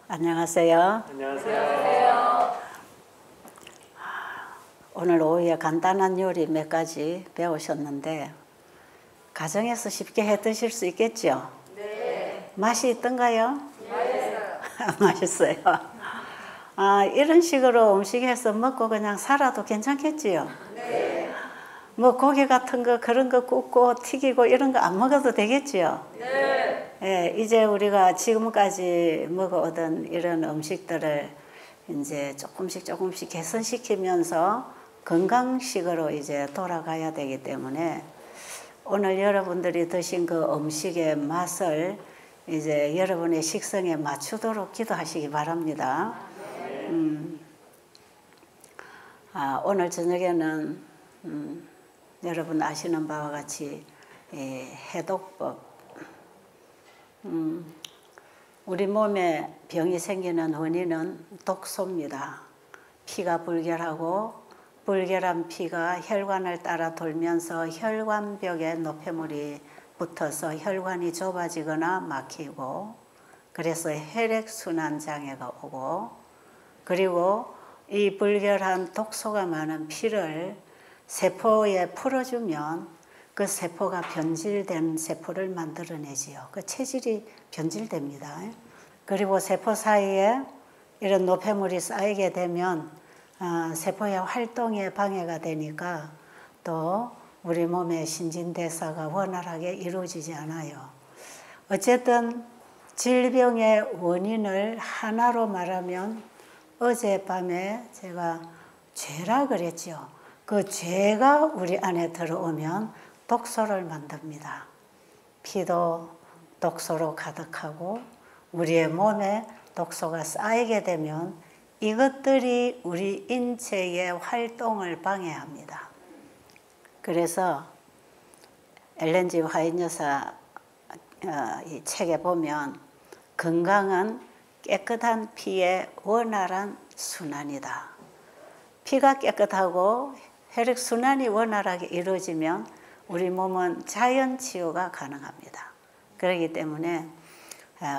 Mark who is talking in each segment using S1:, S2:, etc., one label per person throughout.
S1: 안녕하세요.
S2: 안녕하세요.
S1: 오늘 오후에 간단한 요리 몇 가지 배우셨는데 가정에서 쉽게 해 드실 수 있겠죠?
S2: 네.
S1: 맛이 있던가요?
S2: 맛있어요.
S1: 맛있어요. 이런 식으로 음식해서 먹고 그냥 살아도 괜찮겠지요?
S2: 네.
S1: 뭐 고기 같은 거 그런 거 굽고 튀기고 이런 거 안 먹어도 되겠지요?
S2: 네.
S1: 예, 이제 우리가 지금까지 먹어오던 이런 음식들을 이제 조금씩 개선시키면서 건강식으로 이제 돌아가야 되기 때문에 오늘 여러분들이 드신 그 음식의 맛을 이제 여러분의 식성에 맞추도록 기도하시기 바랍니다. 오늘 저녁에는 여러분 아시는 바와 같이 해독법, 우리 몸에 병이 생기는 원인은 독소입니다. 피가 불결하고 불결한 피가 혈관을 따라 돌면서 혈관벽에 노폐물이 붙어서 혈관이 좁아지거나 막히고 그래서 혈액순환 장애가 오고 그리고 이 불결한 독소가 많은 피를 세포에 풀어주면 그 세포가 변질된 세포를 만들어내지요. 그 체질이 변질됩니다. 그리고 세포 사이에 이런 노폐물이 쌓이게 되면 세포의 활동에 방해가 되니까 또 우리 몸의 신진대사가 원활하게 이루어지지 않아요. 어쨌든 질병의 원인을 하나로 말하면 어젯밤에 제가 죄라 그랬죠. 그 죄가 우리 안에 들어오면 독소를 만듭니다. 피도 독소로 가득하고 우리의 몸에 독소가 쌓이게 되면 이것들이 우리 인체의 활동을 방해합니다. 그래서 엘렌 G 화이트 여사 이 책에 보면 건강은 깨끗한 피의 원활한 순환이다. 피가 깨끗하고 혈액순환이 원활하게 이루어지면 우리 몸은 자연 치유가 가능합니다. 그렇기 때문에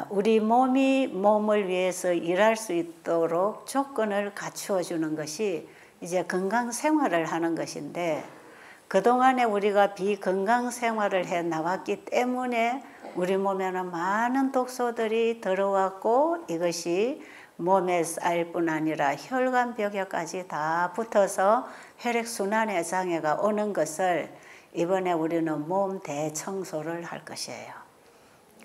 S1: 우리 몸이 몸을 위해서 일할 수 있도록 조건을 갖추어 주는 것이 이제 건강 생활을 하는 것인데 그동안에 우리가 비건강 생활을 해 나왔기 때문에 우리 몸에는 많은 독소들이 들어왔고 이것이 몸에 쌓일 뿐 아니라 혈관벽에까지 다 붙어서 혈액순환에 장애가 오는 것을 이번에 우리는 몸 대청소를 할 것이에요.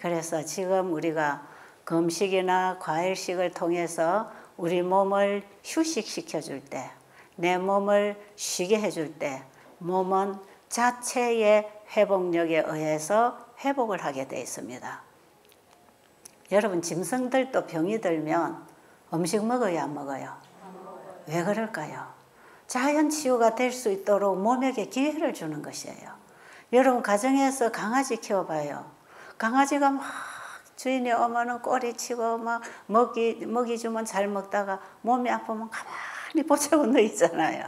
S1: 그래서 지금 우리가 금식이나 과일식을 통해서 우리 몸을 휴식시켜 줄 때, 내 몸을 쉬게 해줄 때 몸은 자체의 회복력에 의해서 회복을 하게 되어 있습니다. 여러분 짐승들도 병이 들면 음식 먹어요, 안 먹어요? 왜 그럴까요? 자연 치유가 될 수 있도록 몸에게 기회를 주는 것이에요. 여러분 가정에서 강아지 키워봐요. 강아지가 막 주인이 오면은 꼬리치고 막 먹이 주면 잘 먹다가 몸이 아프면 가만히 보채고 누워 있잖아요.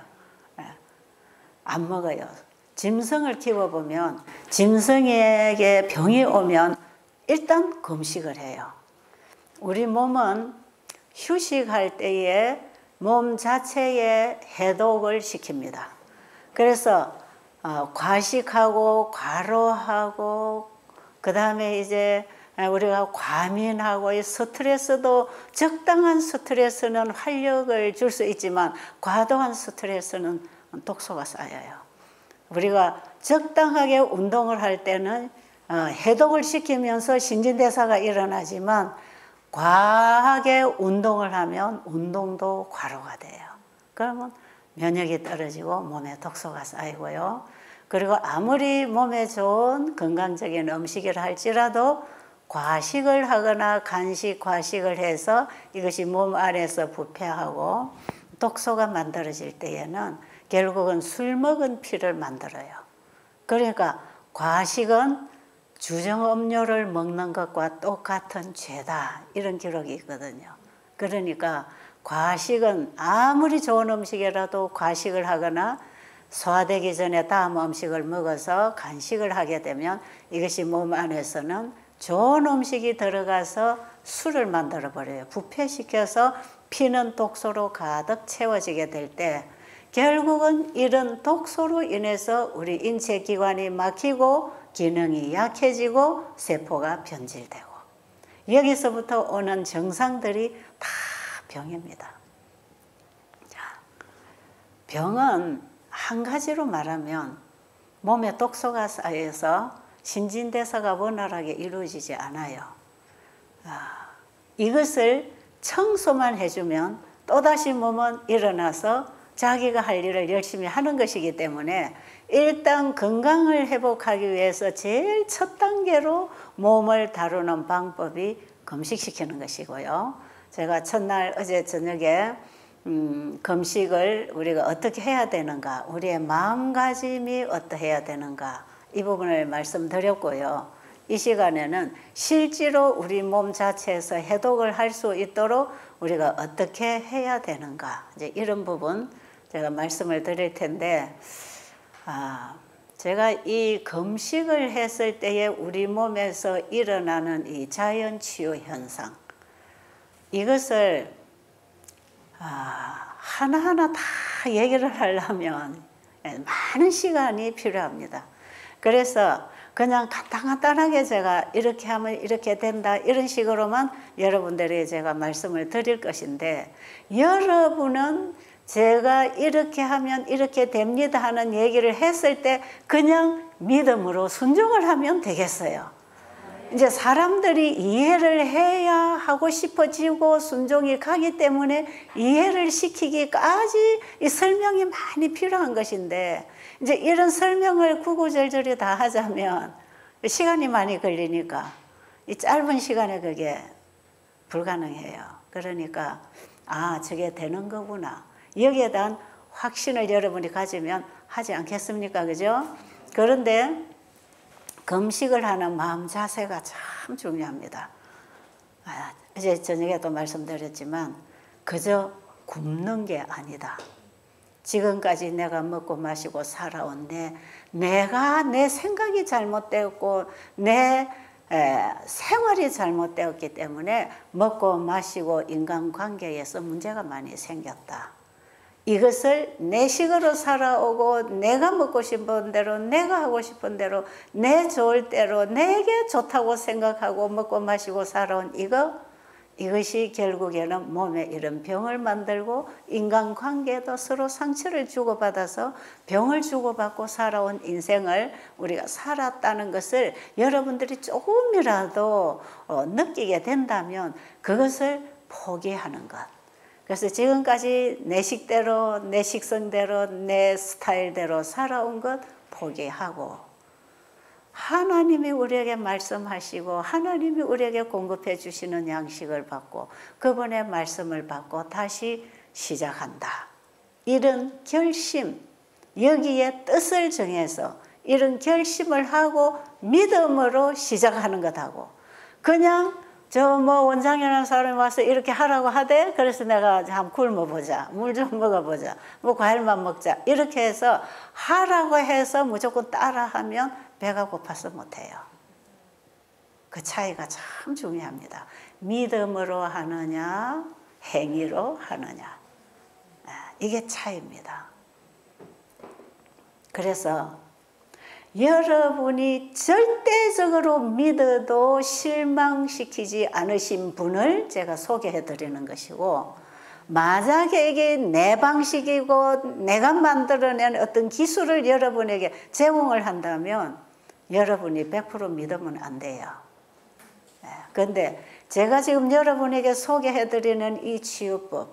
S1: 안 먹어요. 짐승을 키워보면 짐승에게 병이 오면 일단 금식을 해요. 우리 몸은 휴식할 때에 몸 자체의 해독을 시킵니다. 그래서 과식하고 과로하고 그 다음에 이제 우리가 과민하고 스트레스도 적당한 스트레스는 활력을 줄 수 있지만 과도한 스트레스는 독소가 쌓여요. 우리가 적당하게 운동을 할 때는 해독을 시키면서 신진대사가 일어나지만 과하게 운동을 하면 운동도 과로가 돼요. 그러면 면역이 떨어지고 몸에 독소가 쌓이고요. 그리고 아무리 몸에 좋은 건강적인 음식이라 할지라도 과식을 하거나 간식, 과식을 해서 이것이 몸 안에서 부패하고 독소가 만들어질 때에는 결국은 술 먹은 피를 만들어요. 그러니까 과식은 주정음료를 먹는 것과 똑같은 죄다 이런 기록이 있거든요. 그러니까 과식은 아무리 좋은 음식이라도 과식을 하거나 소화되기 전에 다음 음식을 먹어서 간식을 하게 되면 이것이 몸 안에서는 좋은 음식이 들어가서 술을 만들어 버려요. 부패시켜서 피는 독소로 가득 채워지게 될 때 결국은 이런 독소로 인해서 우리 인체 기관이 막히고 기능이 약해지고 세포가 변질되고 여기서부터 오는 증상들이 다 병입니다. 자, 병은 한 가지로 말하면 몸에 독소가 쌓여서 신진대사가 원활하게 이루어지지 않아요. 이것을 청소만 해주면 또다시 몸은 일어나서 자기가 할 일을 열심히 하는 것이기 때문에 일단 건강을 회복하기 위해서 제일 첫 단계로 몸을 다루는 방법이 금식시키는 것이고요. 제가 첫날 어제 저녁에 금식을 우리가 어떻게 해야 되는가, 우리의 마음가짐이 어떠해야 되는가 이 부분을 말씀드렸고요. 이 시간에는 실제로 우리 몸 자체에서 해독을 할 수 있도록 우리가 어떻게 해야 되는가 이제 이런 부분 제가 말씀을 드릴 텐데 제가 이 금식을 했을 때에 우리 몸에서 일어나는 이 자연치유 현상 이것을 하나하나 다 얘기를 하려면 많은 시간이 필요합니다. 그래서 그냥 간단하게 제가 이렇게 하면 이렇게 된다 이런 식으로만 여러분들에게 제가 말씀을 드릴 것인데 여러분은 제가 이렇게 하면 이렇게 됩니다 하는 얘기를 했을 때 그냥 믿음으로 순종을 하면 되겠어요. 이제 사람들이 이해를 해야 하고 싶어지고 순종이 가기 때문에 이해를 시키기까지 이 설명이 많이 필요한 것인데 이제 이런 설명을 구구절절히 다 하자면 시간이 많이 걸리니까 이 짧은 시간에 그게 불가능해요. 그러니까 저게 되는 거구나. 여기에 대한 확신을 여러분이 가지면 하지 않겠습니까? 그죠? 그런데 금식을 하는 마음 자세가 참 중요합니다. 이제 저녁에도 말씀드렸지만 그저 굶는 게 아니다. 지금까지 내가 먹고 마시고 살아온 내가 내 생각이 잘못되었고 내 생활이 잘못되었기 때문에 먹고 마시고 인간관계에서 문제가 많이 생겼다. 이것을 내 식으로 살아오고 내가 먹고 싶은 대로 내가 하고 싶은 대로 내 좋을 대로 내게 좋다고 생각하고 먹고 마시고 살아온 이것이 결국에는 몸에 이런 병을 만들고 인간관계도 서로 상처를 주고받아서 병을 주고받고 살아온 인생을 우리가 살았다는 것을 여러분들이 조금이라도 느끼게 된다면 그것을 포기하는 것. 그래서 지금까지 내 식대로 내 식성대로 내 스타일대로 살아온 것 포기하고 하나님이 우리에게 말씀하시고 하나님이 우리에게 공급해 주시는 양식을 받고 그분의 말씀을 받고 다시 시작한다. 이런 결심, 여기에 뜻을 정해서 이런 결심을 하고 믿음으로 시작하는 것하고 그냥 원장이라는 사람이 와서 이렇게 하라고 하대. 그래서 내가 한번 굶어보자. 물 좀 먹어보자. 과일만 먹자. 이렇게 해서 하라고 해서 무조건 따라하면 배가 고파서 못해요. 그 차이가 참 중요합니다. 믿음으로 하느냐, 행위로 하느냐. 이게 차이입니다. 그래서 여러분이 절대적으로 믿어도 실망시키지 않으신 분을 제가 소개해 드리는 것이고 만약에 이게 내 방식이고 내가 만들어낸 어떤 기술을 여러분에게 제공을 한다면 여러분이 100% 믿으면 안 돼요. 그런데 제가 지금 여러분에게 소개해 드리는 이 치유법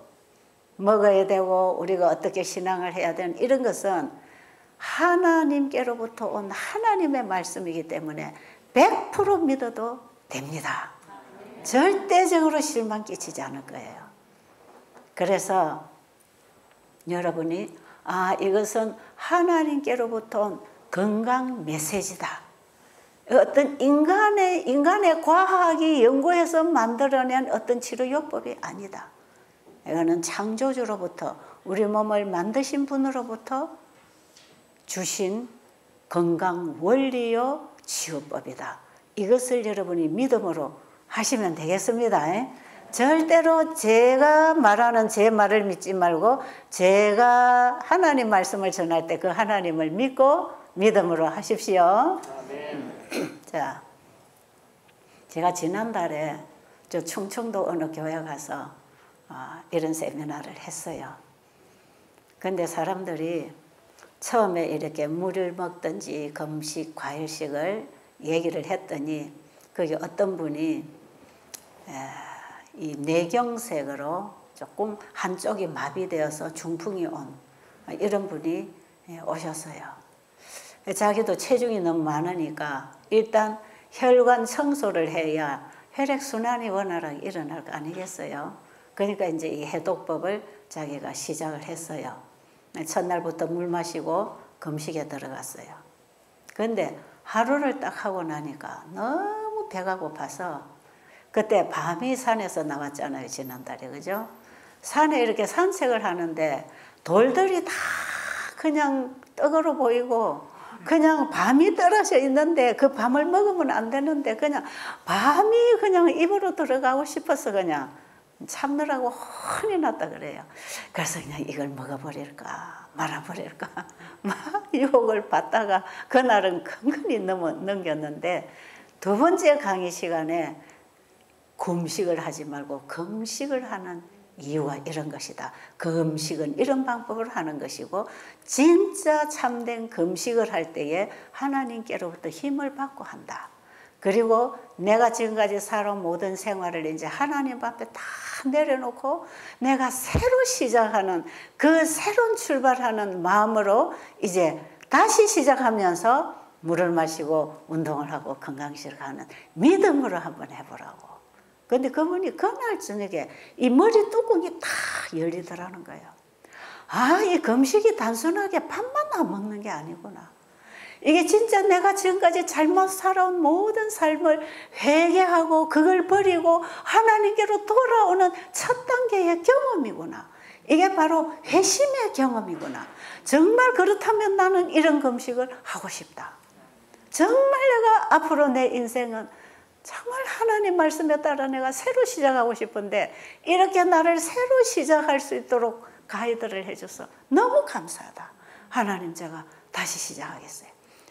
S1: 먹어야 되고 우리가 어떻게 신앙을 해야 되는 이런 것은 하나님께로부터 온 하나님의 말씀이기 때문에 100% 믿어도 됩니다. 절대적으로 실망 끼치지 않을 거예요. 그래서 여러분이 이것은 하나님께로부터 온 건강 메시지다. 어떤 인간의 과학이 연구해서 만들어낸 어떤 치료요법이 아니다. 이거는 창조주로부터 우리 몸을 만드신 분으로부터 주신 건강 원리요 치유법이다. 이것을 여러분이 믿음으로 하시면 되겠습니다. 절대로 제가 말하는 제 말을 믿지 말고 제가 하나님 말씀을 전할 때 그 하나님을 믿고 믿음으로 하십시오. 자, 제가 지난달에 저 충청도 어느 교회 가서 이런 세미나를 했어요. 근데 사람들이 처음에 이렇게 물을 먹든지 금식, 과일식을 얘기를 했더니 거기 어떤 분이 이 뇌경색으로 조금 한쪽이 마비되어서 중풍이 온 이런 분이 오셨어요. 자기도 체중이 너무 많으니까 일단 혈관 청소를 해야 혈액순환이 원활하게 일어날 거 아니겠어요? 그러니까 이제 이 해독법을 자기가 시작을 했어요. 첫날부터 물 마시고 금식에 들어갔어요. 그런데 하루를 딱 하고 나니까 너무 배가 고파서 그때 밤이 산에서 나왔잖아요. 지난달에. 그죠? 산에 이렇게 산책을 하는데 돌들이 다 그냥 떡으로 보이고 그냥 밤이 떨어져 있는데 그 밤을 먹으면 안 되는데 그냥 밤이 그냥 입으로 들어가고 싶어서 그냥 참느라고 혼이 났다 그래요. 그래서 그냥 이걸 먹어버릴까 말아버릴까 막 유혹을 받다가 그날은 근근히 넘겼는데 두 번째 강의 시간에 금식을 하지 말고 금식을 하는 이유가 이런 것이다. 금식은 이런 방법으로 하는 것이고 진짜 참된 금식을 할 때에 하나님께로부터 힘을 받고 한다. 그리고 내가 지금까지 살아온 모든 생활을 이제 하나님 앞에 다 내려놓고 내가 새로 시작하는 그 새로운 출발하는 마음으로 이제 다시 시작하면서 물을 마시고 운동을 하고 건강식을 하는 믿음으로 한번 해보라고. 근데 그분이 그날 저녁에 이 머리 뚜껑이 다 열리더라는 거예요. 아, 이 금식이 단순하게 밥만 안 먹는 게 아니구나. 이게 진짜 내가 지금까지 잘못 살아온 모든 삶을 회개하고 그걸 버리고 하나님께로 돌아오는 첫 단계의 경험이구나. 이게 바로 회심의 경험이구나. 정말 그렇다면 나는 이런 금식을 하고 싶다. 정말 내가 앞으로 내 인생은 정말 하나님 말씀에 따라 내가 새로 시작하고 싶은데 이렇게 나를 새로 시작할 수 있도록 가이드를 해줘서 너무 감사하다. 하나님 제가 다시 시작하겠어요.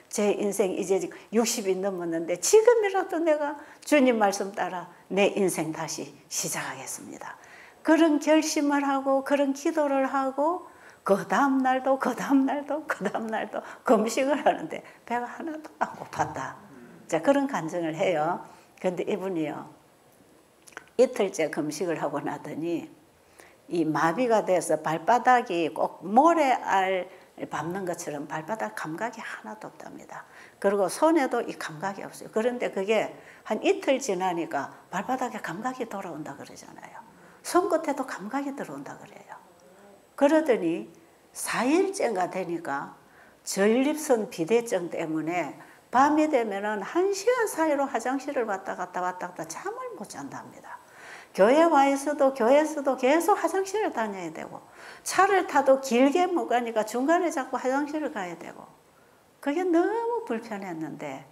S1: 제 인생 이제 60이 넘었는데 지금이라도 내가 주님 말씀 따라 내 인생 다시 시작하겠습니다. 그런 결심을 하고 그런 기도를 하고 그 다음 날도 금식을 하는데 배가 하나도 안 고팠다. 자, 그런 간증을 해요. 그런데 이분이요, 이틀째 금식을 하고 나더니 이 마비가 돼서 발바닥이 꼭 모래알 밟는 것처럼 발바닥 감각이 하나도 없답니다. 그리고 손에도 이 감각이 없어요. 그런데 그게 한 이틀 지나니까 발바닥에 감각이 돌아온다 그러잖아요. 손끝에도 감각이 들어온다 그래요. 그러더니 4일째가 되니까 전립선 비대증 때문에 밤이 되면은 1시간 사이로 화장실을 왔다 갔다 잠을 못 잔답니다. 교회 와 있어도 교회에서도 계속 화장실을 다녀야 되고 차를 타도 길게 못 가니까 중간에 자꾸 화장실을 가야 되고 그게 너무 불편했는데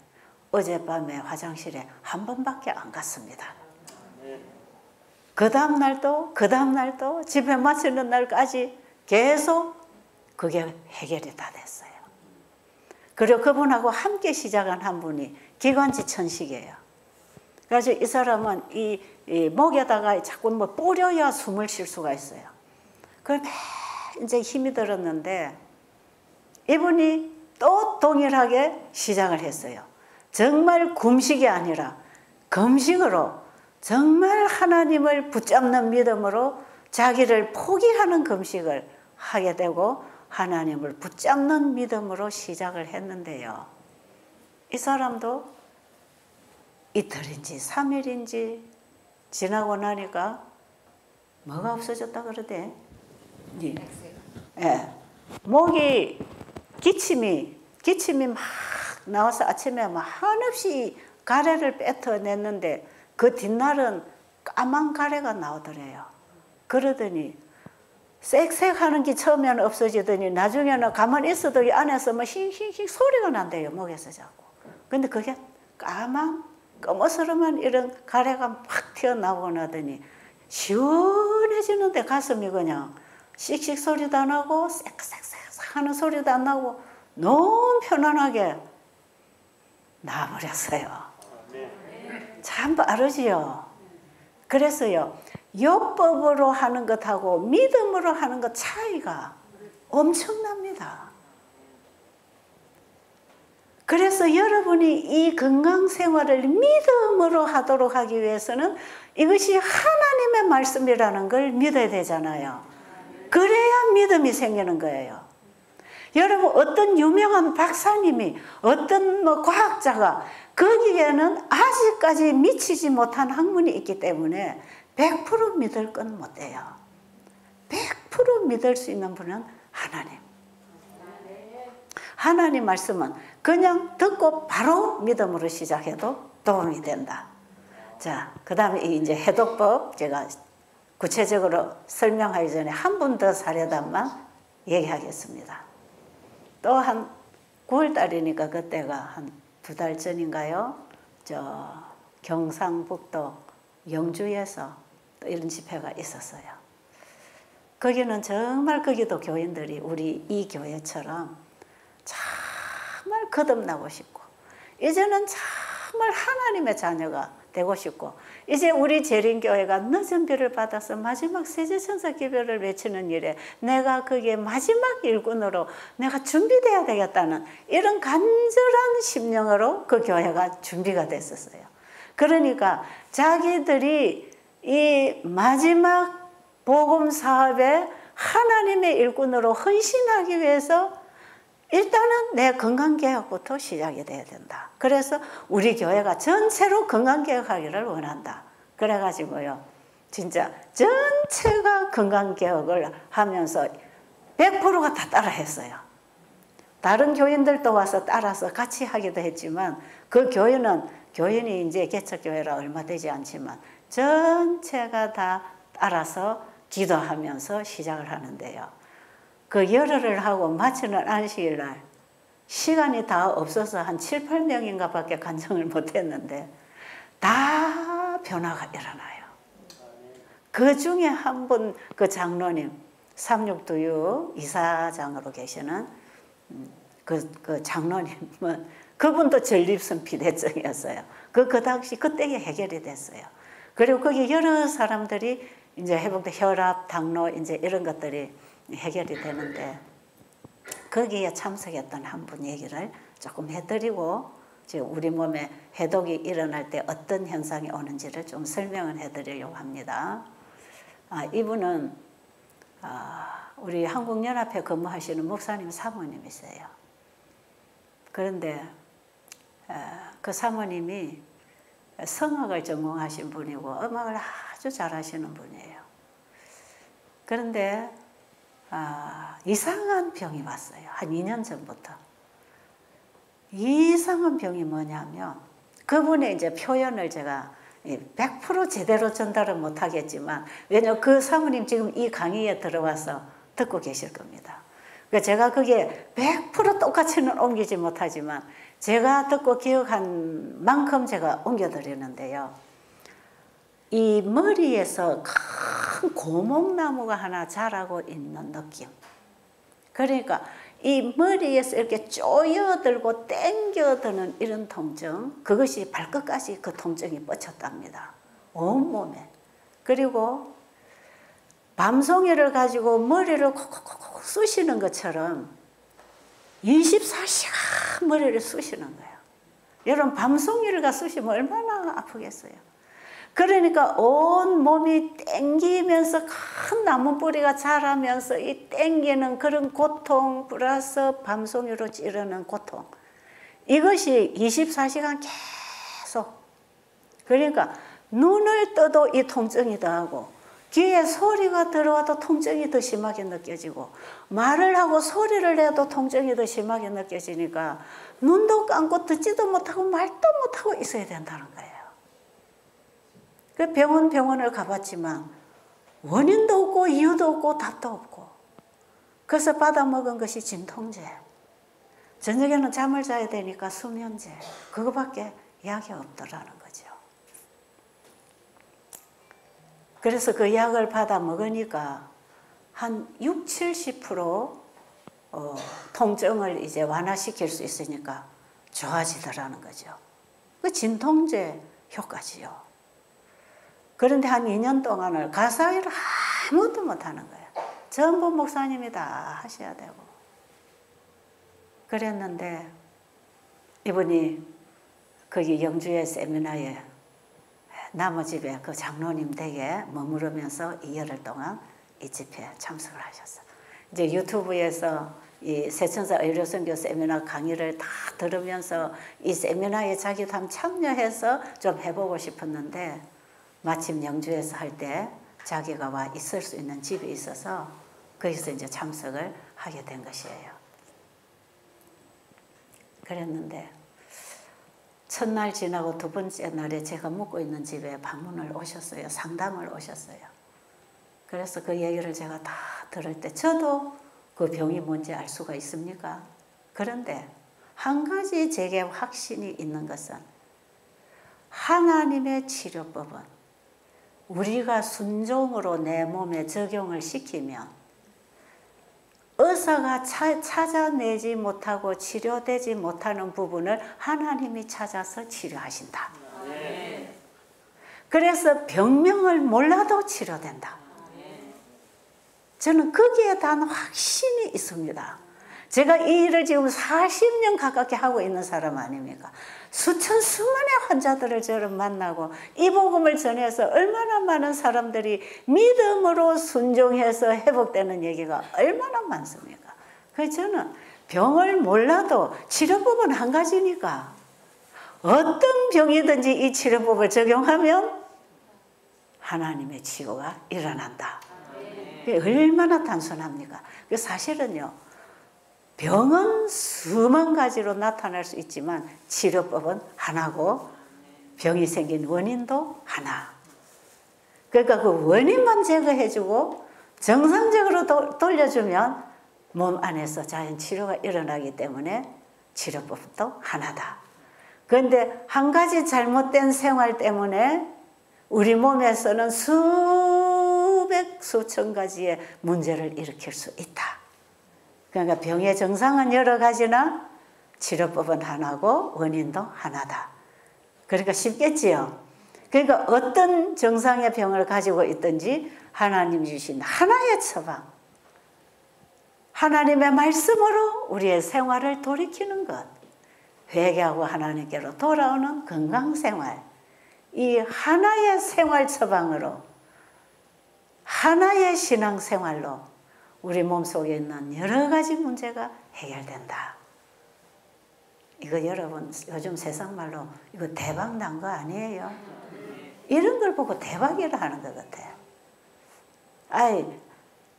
S1: 어젯밤에 화장실에 한 번밖에 안 갔습니다. 그 다음 날도 집에 마치는 날까지 계속 그게 해결이 다 됐어요. 그리고 그분하고 함께 시작한 한 분이 기관지 천식이에요. 그래서 이 사람은 이 목에다가 자꾸 뭐 뿌려야 숨을 쉴 수가 있어요. 그럼 이제 힘이 들었는데 이분이 또 동일하게 시작을 했어요. 정말 금식이 아니라 금식으로 정말 하나님을 붙잡는 믿음으로 자기를 포기하는 금식을 하게 되고 하나님을 붙잡는 믿음으로 시작을 했는데요. 이 사람도 이틀인지 3일인지 지나고 나니까 뭐가 없어졌다 그러대. 예. 목이 기침이 막 나와서 아침에 막 한없이 가래를 뱉어냈는데 그 뒷날은 까만 가래가 나오더래요. 그러더니 쌕쌕하는 게 처음에는 없어지더니 나중에는 가만히 있어도 이 안에서 뭐 싱싱싱 소리가 난대요. 목에서 자꾸. 근데 그게 까만 검어스름한 이런 가래가 막 튀어나오고 나더니 시원해지는데 가슴이 그냥 씩씩 소리도 안 하고 쌕쌕쌕 하는 소리도 안 나고 너무 편안하게 나와버렸어요. 참 빠르지요. 그래서요, 율법으로 하는 것하고 믿음으로 하는 것 차이가 엄청납니다. 그래서 여러분이 이 건강 생활을 믿음으로 하도록 하기 위해서는 이것이 하나님의 말씀이라는 걸 믿어야 되잖아요. 그래야 믿음이 생기는 거예요. 여러분, 어떤 유명한 박사님이, 어떤 과학자가 거기에는 아직까지 미치지 못한 학문이 있기 때문에 100% 믿을 건 못 돼요. 100% 믿을 수 있는 분은 하나님. 하나님 말씀은 그냥 듣고 바로 믿음으로 시작해도 도움이 된다. 자, 그 다음에 이제 해독법 제가 구체적으로 설명하기 전에 한 번 더 사례담만 얘기하겠습니다. 또 한 9월달이니까 그때가 한 2달 전인가요? 저 경상북도 영주에서 또 이런 집회가 있었어요. 거기는 정말 거기도 교인들이 우리 이 교회처럼 정말 거듭나고 싶고 이제는 정말 하나님의 자녀가 되고 싶고 이제 우리 재림교회가 늦은 비를 받아서 마지막 세제천사 기별을 외치는 일에 내가 그게 마지막 일꾼으로 내가 준비돼야 되겠다는 이런 간절한 심령으로 그 교회가 준비가 됐었어요. 그러니까 자기들이 이 마지막 복음 사업에 하나님의 일꾼으로 헌신하기 위해서 일단은 내 건강개혁부터 시작이 돼야 된다. 그래서 우리 교회가 전체로 건강개혁하기를 원한다. 그래가지고요, 진짜 전체가 건강개혁을 하면서 100%가 다 따라했어요. 다른 교인들도 와서 따라서 같이 하기도 했지만 그 교인이 이제 개척교회라 얼마 되지 않지만 전체가 다 따라서 기도하면서 시작을 하는데요. 그 열흘을 하고 마치는 안식일날 시간이 다 없어서 한 7, 8명인가 밖에 간증을 못했는데 다 변화가 일어나요. 그 중에 한 분 그 장로님 3626 이사장으로 계시는 그 장로님은 그분도 전립선 비대증이었어요. 그 당시 그때에 해결이 됐어요. 그리고 거기 여러 사람들이 이제 회복돼 혈압, 당뇨 이제 이런 것들이 해결이 되는데 거기에 참석했던 한 분 얘기를 조금 해드리고 지금 우리 몸에 해독이 일어날 때 어떤 현상이 오는지를 좀 설명을 해드리려고 합니다. 이분은 우리 한국연합회 근무하시는 목사님 사모님이세요. 그런데 그 사모님이 성악을 전공하신 분이고 음악을 아주 잘하시는 분이에요. 그런데 이상한 병이 왔어요. 한 2년 전부터. 이상한 병이 뭐냐면 그분의 이제 표현을 제가 100% 제대로 전달을 못하겠지만 왜냐면 그 사모님 지금 이 강의에 들어와서 듣고 계실 겁니다. 그러니까 제가 그게 100% 똑같이는 옮기지 못하지만 제가 듣고 기억한 만큼 제가 옮겨드리는데요. 이 머리에서 큰 고목나무가 하나 자라고 있는 느낌. 그러니까 이 머리에서 이렇게 쪼여들고 땡겨드는 이런 통증, 그것이 발끝까지 그 통증이 뻗쳤답니다. 온몸에. 그리고 밤송이를 가지고 머리를 콕콕콕 쑤시는 것처럼 24시간 머리를 쑤시는 거예요. 여러분 밤송이를 가 쑤시면 얼마나 아프겠어요. 그러니까 온 몸이 땡기면서 큰 나무 뿌리가 자라면서 이 땡기는 그런 고통 플러스 밤송이로 찌르는 고통, 이것이 24시간 계속. 그러니까 눈을 떠도 이 통증이 더하고 귀에 소리가 들어와도 통증이 더 심하게 느껴지고 말을 하고 소리를 내도 통증이 더 심하게 느껴지니까 눈도 감고 듣지도 못하고 말도 못하고 있어야 된다는 거예요. 그 병원을 가봤지만 원인도 없고 이유도 없고 답도 없고, 그래서 받아먹은 것이 진통제, 저녁에는 잠을 자야 되니까 수면제, 그거밖에 약이 없더라는 거죠. 그래서 그 약을 받아 먹으니까 한 60~70% 통증을 이제 완화시킬 수 있으니까 좋아지더라는 거죠. 그 진통제 효과지요. 그런데 한 2년 동안을 가사 일을 아무것도 못하는 거예요. 전부 목사님이 다 하셔야 되고. 그랬는데 이분이 거기 영주의 세미나에 나무집에 그 장로님 댁에 머무르면서 2열흘 동안 이 집회에 참석을 하셨어요. 이제 유튜브에서 이 세천사 의료선교 세미나 강의를 다 들으면서 이 세미나에 자기도 한번 참여해서 좀 해보고 싶었는데 마침 영주에서 할 때 자기가 와 있을 수 있는 집이 있어서 거기서 이제 참석을 하게 된 것이에요. 그랬는데 첫날 지나고 두 번째 날에 제가 묵고 있는 집에 방문을 오셨어요. 상담을 오셨어요. 그래서 그 얘기를 제가 다 들을 때 저도 그 병이 뭔지 알 수가 있습니까? 그런데 한 가지 제게 확신이 있는 것은 하나님의 치료법은 우리가 순종으로 내 몸에 적용을 시키면 의사가 찾아내지 못하고 치료되지 못하는 부분을 하나님이 찾아서 치료하신다. 그래서 병명을 몰라도 치료된다. 저는 거기에 대한 확신이 있습니다. 제가 이 일을 지금 40년 가깝게 하고 있는 사람 아닙니까? 수천수만의 환자들을 저를 만나고 이 복음을 전해서 얼마나 많은 사람들이 믿음으로 순종해서 회복되는 얘기가 얼마나 많습니까? 그래서 저는 병을 몰라도 치료법은 한 가지니까 어떤 병이든지 이 치료법을 적용하면 하나님의 치유가 일어난다. 얼마나 단순합니까? 사실은요, 병은 수만 가지로 나타날 수 있지만 치료법은 하나고 병이 생긴 원인도 하나. 그러니까 그 원인만 제거해주고 정상적으로 돌려주면 몸 안에서 자연 치료가 일어나기 때문에 치료법도 하나다. 그런데 한 가지 잘못된 생활 때문에 우리 몸에서는 수백 수천 가지의 문제를 일으킬 수 있다. 그러니까 병의 증상은 여러 가지나 치료법은 하나고 원인도 하나다. 그러니까 쉽겠지요. 그러니까 어떤 증상의 병을 가지고 있든지 하나님 주신 하나의 처방, 하나님의 말씀으로 우리의 생활을 돌이키는 것, 회개하고 하나님께로 돌아오는 건강생활, 이 하나의 생활 처방으로, 하나의 신앙생활로 우리 몸속에 있는 여러 가지 문제가 해결된다. 이거 여러분 요즘 세상 말로 이거 대박 난 거 아니에요? 이런 걸 보고 대박이라 하는 것 같아요. 아이,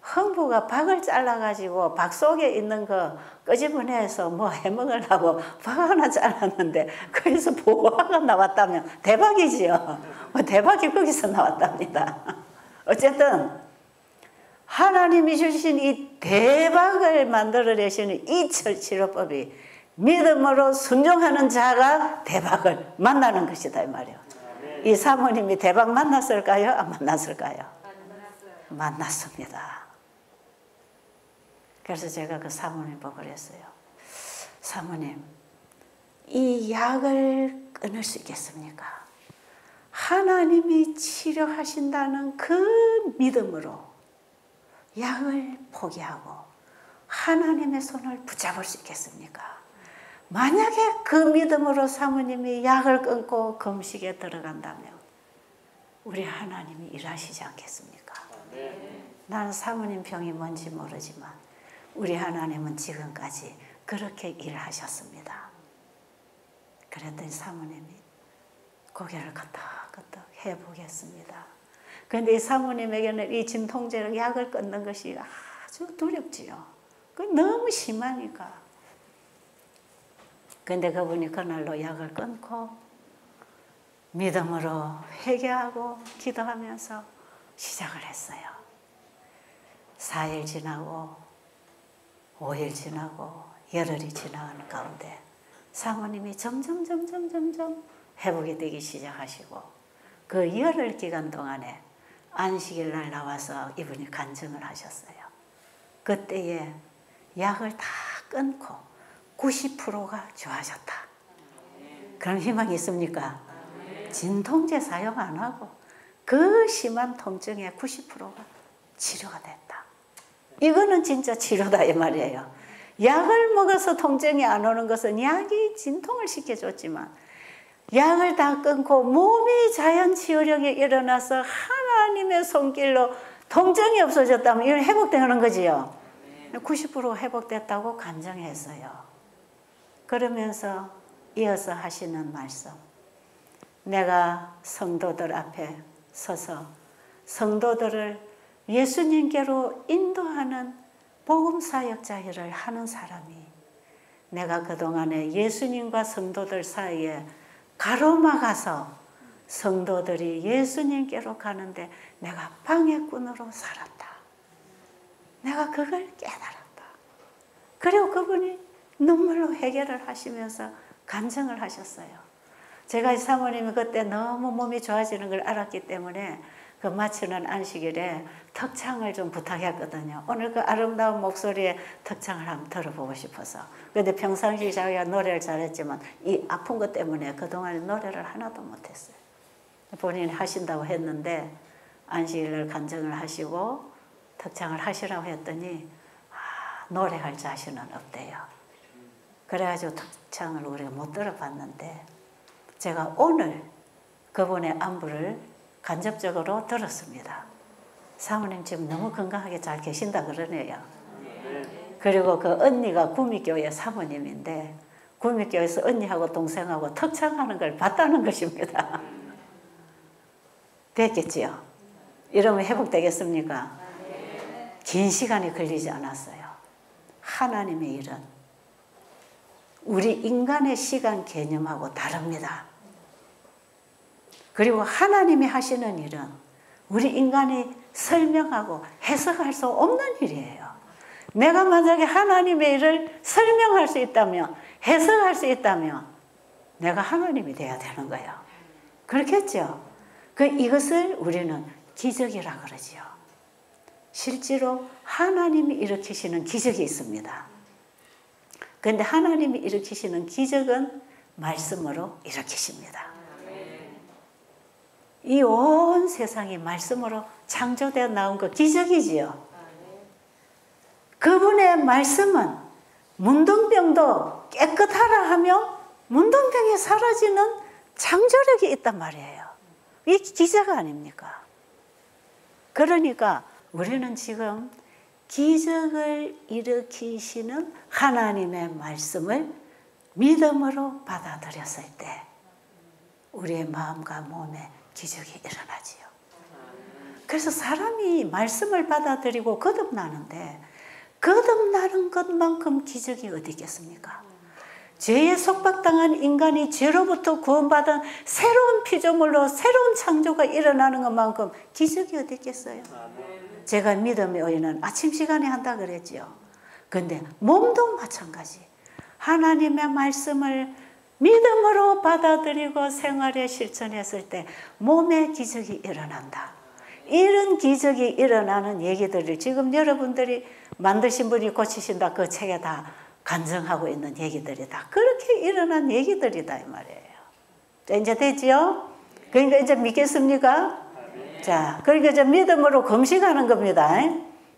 S1: 흥부가 박을 잘라가지고 박 속에 있는 거 끄집어내서 뭐 해먹으려고 박 하나 잘랐는데 거기서 보화가 나왔다면 대박이지요. 대박이 거기서 나왔답니다. 어쨌든 하나님이 주신 이 대박을 만들어내시는 이 치료법이 믿음으로 순종하는 자가 대박을 만나는 것이다 이 말이에요. 이 사모님이 대박 만났을까요? 안 만났을까요? 만났습니다. 그래서 제가 그 사모님 보고 그랬어요. 사모님, 이 약을 끊을 수 있겠습니까? 하나님이 치료하신다는 그 믿음으로 약을 포기하고 하나님의 손을 붙잡을 수 있겠습니까? 만약에 그 믿음으로 사모님이 약을 끊고 금식에 들어간다면 우리 하나님이 일하시지 않겠습니까? 나는 사모님 병이 뭔지 모르지만 우리 하나님은 지금까지 그렇게 일하셨습니다. 그랬더니 사모님이 고개를 끄덕끄덕 해보겠습니다. 그런데 이 사모님에게는 이 진통제를 약을 끊는 것이 아주 두렵지요. 그 너무 심하니까. 그런데 그분이 그날로 약을 끊고 믿음으로 회개하고 기도하면서 시작을 했어요. 4일 지나고 5일 지나고 열흘이 지나가는 가운데 사모님이 점점 회복이 되기 시작하시고 그 열흘 기간 동안에 안식일 날 나와서 이분이 간증을 하셨어요. 그때에 약을 다 끊고 90%가 좋아졌다. 그런 희망이 있습니까? 진통제 사용 안 하고 그 심한 통증의 90%가 치료가 됐다. 이거는 진짜 치료다 이 말이에요. 약을 먹어서 통증이 안 오는 것은 약이 진통을 시켜줬지만 약을 다 끊고 몸이 자연 치유력이 일어나서 하나님의 손길로 통증이 없어졌다면 이건 회복되는 거지요. 90% 회복됐다고 간증했어요. 그러면서 이어서 하시는 말씀. 내가 성도들 앞에 서서 성도들을 예수님께로 인도하는 복음사역자 일을 하는 사람이 내가 그동안에 예수님과 성도들 사이에 가로막아서 성도들이 예수님께로 가는데 내가 방해꾼으로 살았다. 내가 그걸 깨달았다. 그리고 그분이 눈물로 해결을 하시면서 간증을 하셨어요. 제가 사모님이 그때 너무 몸이 좋아지는 걸 알았기 때문에 그 마치는 안식일에 턱창을 좀 부탁했거든요. 오늘 그 아름다운 목소리에 턱창을 한번 들어보고 싶어서. 그런데 평상시 자기가 노래를 잘했지만 이 아픈 것 때문에 그동안 노래를 하나도 못했어요. 본인이 하신다고 했는데 안식일을 간증을 하시고 턱창을 하시라고 했더니 노래할 자신은 없대요. 그래가지고 턱창을 우리가 못 들어봤는데 제가 오늘 그분의 안부를 간접적으로 들었습니다. 사모님 지금 너무 건강하게 잘 계신다 그러네요. 그리고 그 언니가 구미교회 사모님인데 구미교회에서 언니하고 동생하고 턱창하는 걸 봤다는 것입니다. 됐겠지요? 이러면 회복되겠습니까? 긴 시간이 걸리지 않았어요. 하나님의 일은 우리 인간의 시간 개념하고 다릅니다. 그리고 하나님이 하시는 일은 우리 인간이 설명하고 해석할 수 없는 일이에요. 내가 만약에 하나님의 일을 설명할 수 있다면, 해석할 수 있다면 내가 하나님이 돼야 되는 거예요. 그렇겠죠? 이것을 우리는 기적이라 그러지요. 실제로 하나님이 일으키시는 기적이 있습니다. 그런데 하나님이 일으키시는 기적은 말씀으로 일으키십니다. 이 온 세상이 말씀으로 창조되어 나온 거 기적이지요. 그분의 말씀은 문둥병도 깨끗하라 하면 문둥병이 사라지는 창조력이 있단 말이에요. 이게 기적 아닙니까? 그러니까 우리는 지금 기적을 일으키시는 하나님의 말씀을 믿음으로 받아들였을 때 우리의 마음과 몸에 기적이 일어나지요. 그래서 사람이 말씀을 받아들이고 거듭나는데 거듭나는 것만큼 기적이 어디 있겠습니까? 죄에 속박당한 인간이 죄로부터 구원받은 새로운 피조물로 새로운 창조가 일어나는 것만큼 기적이 어디 있겠어요? 제가 믿음의 의인은 아침 시간에 한다 그랬지요. 그런데 몸도 마찬가지. 하나님의 말씀을 믿음으로 받아들이고 생활에 실천했을 때 몸에 기적이 일어난다. 이런 기적이 일어나는 얘기들을 지금 여러분들이 만드신 분이 고치신다 그 책에 다 간증하고 있는 얘기들이다. 그렇게 일어난 얘기들이다 이 말이에요. 자, 이제 됐지요? 그러니까 이제 믿겠습니까? 자, 그러니까 이제 믿음으로 금식하는 겁니다.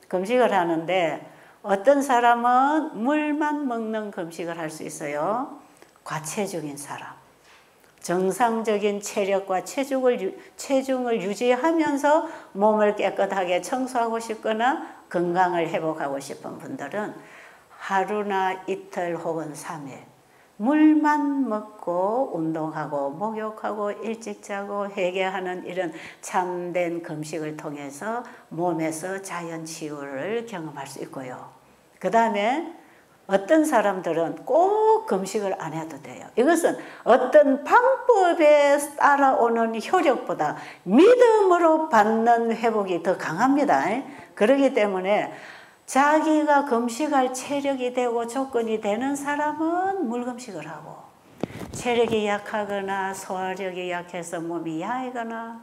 S1: 금식을 하는데 어떤 사람은 물만 먹는 금식을 할 수 있어요. 과체중인 사람, 정상적인 체력과 체중을 유지하면서 몸을 깨끗하게 청소하고 싶거나 건강을 회복하고 싶은 분들은 하루나 이틀 혹은 3일 물만 먹고 운동하고 목욕하고 일찍 자고 회개하는 이런 참된 금식을 통해서 몸에서 자연 치유를 경험할 수 있고요. 그 다음에 어떤 사람들은 꼭 금식을 안 해도 돼요. 이것은 어떤 방법에 따라오는 효력보다 믿음으로 받는 회복이 더 강합니다. 그렇기 때문에 자기가 금식할 체력이 되고 조건이 되는 사람은 물금식을 하고 체력이 약하거나 소화력이 약해서 몸이 야하거나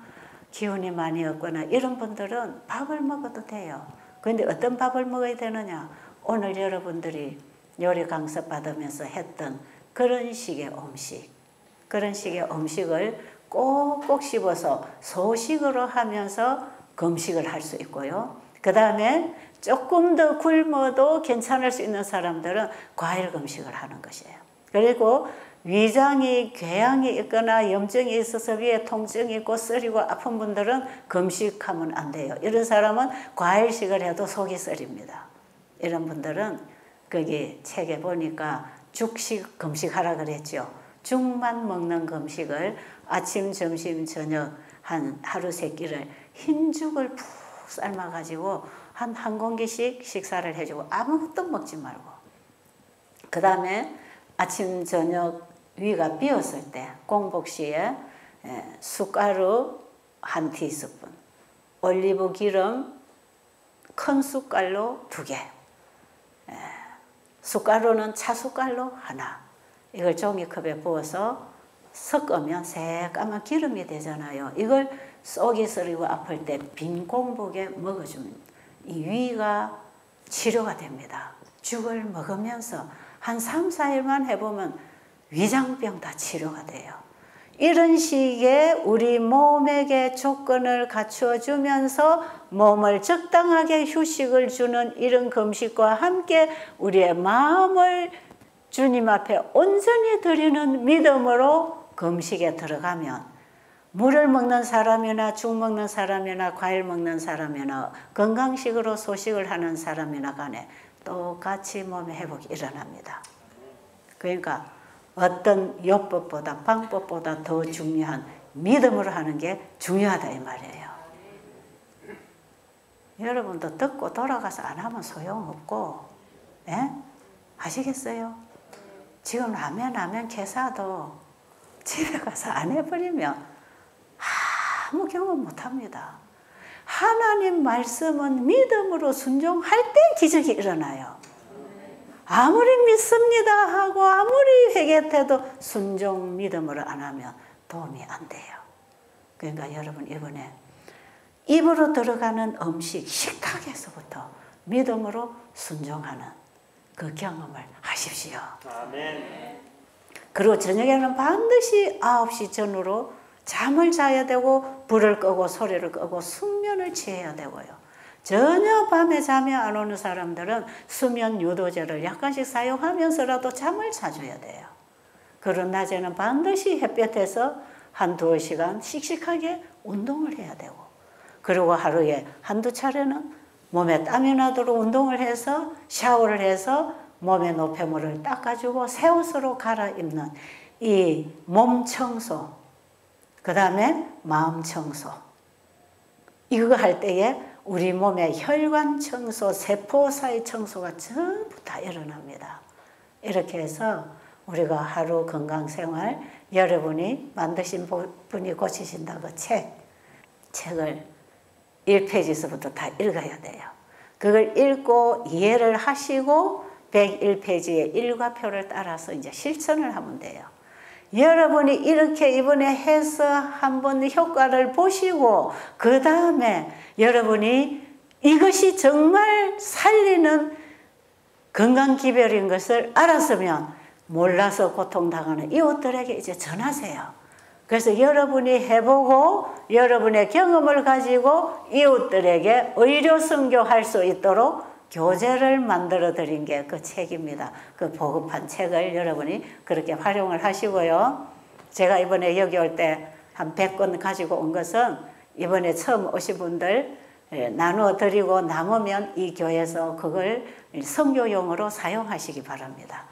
S1: 기운이 많이 없거나 이런 분들은 밥을 먹어도 돼요. 그런데 어떤 밥을 먹어야 되느냐? 오늘 여러분들이 요리 강습 받으면서 했던 그런 식의 음식, 그런 식의 음식을 꼭꼭 씹어서 소식으로 하면서 금식을 할 수 있고요. 그 다음에 조금 더 굶어도 괜찮을 수 있는 사람들은 과일 금식을 하는 것이에요. 그리고 위장이 궤양이 있거나 염증이 있어서 위에 통증이 있고 쓰리고 아픈 분들은 금식하면 안 돼요. 이런 사람은 과일식을 해도 속이 쓰립니다. 이런 분들은 거기 책에 보니까 죽식 금식하라 그랬죠. 죽만 먹는 금식을 아침, 점심, 저녁 한 하루 세 끼를 흰죽을 푹 삶아가지고 한 공기씩 식사를 해주고 아무것도 먹지 말고, 그 다음에 아침, 저녁 위가 비었을 때 공복시에 숟가루 한 티스푼, 올리브 기름 큰 숟갈로 2개, 숟가루는 차숟갈로 하나, 이걸 종이컵에 부어서 섞으면 새까만 기름이 되잖아요. 이걸 속이 쓰리고 아플 때 빈 공복에 먹어주면 이 위가 치료가 됩니다. 죽을 먹으면서 한 3, 4일만 해보면 위장병 다 치료가 돼요. 이런 식의 우리 몸에게 조건을 갖추어 주면서 몸을 적당하게 휴식을 주는 이런 금식과 함께 우리의 마음을 주님 앞에 온전히 드리는 믿음으로 금식에 들어가면 물을 먹는 사람이나 죽 먹는 사람이나 과일 먹는 사람이나 건강식으로 소식을 하는 사람이나 간에 똑같이 몸의 회복이 일어납니다. 그러니까 어떤 요법보다 방법보다 더 중요한 믿음으로 하는 게 중요하다 이 말이에요. 여러분도 듣고 돌아가서 안 하면 소용없고, 예? 아시겠어요? 지금 라면 개사도 집에 가서 안 해버리면 아무 경험 못합니다. 하나님 말씀은 믿음으로 순종할 때 기적이 일어나요. 아무리 믿습니다 하고 아무리 회개해도 순종 믿음으로 안 하면 도움이 안 돼요. 그러니까 여러분 이번에 입으로 들어가는 음식 식탁에서부터 믿음으로 순종하는 그 경험을 하십시오. 아멘. 그리고 저녁에는 반드시 9시 전후로 잠을 자야 되고 불을 끄고 소리를 끄고 숙면을 취해야 되고요. 전혀 밤에 잠이 안 오는 사람들은 수면 유도제를 약간씩 사용하면서라도 잠을 자줘야 돼요. 그런 낮에는 반드시 햇볕에서 한 2시간 씩씩하게 운동을 해야 되고, 그리고 하루에 한두 차례는 몸에 땀이 나도록 운동을 해서 샤워를 해서 몸의 노폐물을 닦아주고 새 옷으로 갈아입는 이 몸 청소, 그 다음에 마음 청소, 이거 할 때에 우리 몸의 혈관 청소, 세포 사이 청소가 전부 다 일어납니다. 이렇게 해서 우리가 하루 건강생활, 여러분이 만드신 분이 고치신다고 책을 1페이지서부터 다 읽어야 돼요. 그걸 읽고 이해를 하시고 101페이지의 일과표를 따라서 이제 실천을 하면 돼요. 여러분이 이렇게 이번에 해서 한번 효과를 보시고 그 다음에 여러분이 이것이 정말 살리는 건강기별인 것을 알았으면 몰라서 고통당하는 이웃들에게 이제 전하세요. 그래서 여러분이 해보고 여러분의 경험을 가지고 이웃들에게 의료 선교할 수 있도록 교재를 만들어 드린 게 그 책입니다. 그 보급한 책을 여러분이 그렇게 활용을 하시고요. 제가 이번에 여기 올 때 한 100권 가지고 온 것은 이번에 처음 오신 분들 나누어 드리고 남으면 이 교회에서 그걸 선교용으로 사용하시기 바랍니다.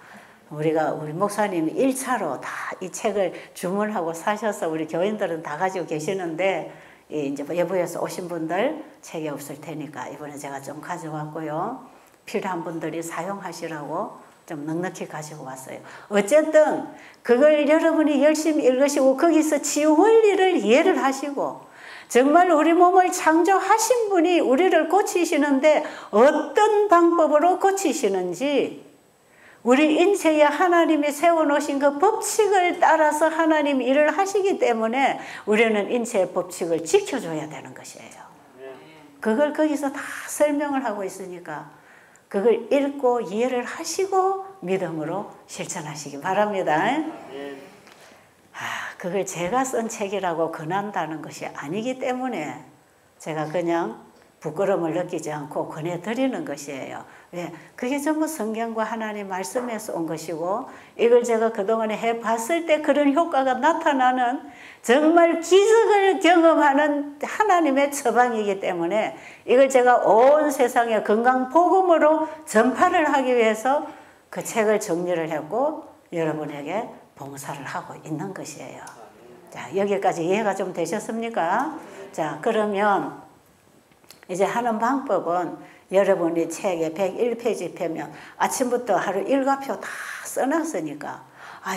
S1: 우리 목사님이 1차로 다 이 책을 주문하고 사셔서 우리 교인들은 다 가지고 계시는데 이제 외부에서 오신 분들 책이 없을 테니까 이번에 제가 좀 가져왔고요. 필요한 분들이 사용하시라고 좀 넉넉히 가지고 왔어요. 어쨌든 그걸 여러분이 열심히 읽으시고 거기서 치유 원리를 이해를 하시고 정말 우리 몸을 창조하신 분이 우리를 고치시는데 어떤 방법으로 고치시는지 우리 인체에 하나님이 세워놓으신 그 법칙을 따라서 하나님 일을 하시기 때문에 우리는 인체의 법칙을 지켜줘야 되는 것이에요. 그걸 거기서 다 설명을 하고 있으니까 그걸 읽고 이해를 하시고 믿음으로 실천하시기 바랍니다. 그걸 제가 쓴 책이라고 권한다는 것이 아니기 때문에 제가 그냥 부끄러움을 느끼지 않고 권해드리는 것이에요. 왜? 그게 전부 성경과 하나님 말씀에서 온 것이고 이걸 제가 그동안에 해봤을 때 그런 효과가 나타나는 정말 기적을 경험하는 하나님의 처방이기 때문에 이걸 제가 온 세상에 건강복음으로 전파를 하기 위해서 그 책을 정리를 했고 여러분에게 봉사를 하고 있는 것이에요. 자, 여기까지 이해가 좀 되셨습니까? 자, 그러면 이제 하는 방법은 여러분이 책에 101페이지 펴면 아침부터 하루 일과표 다 써놨으니까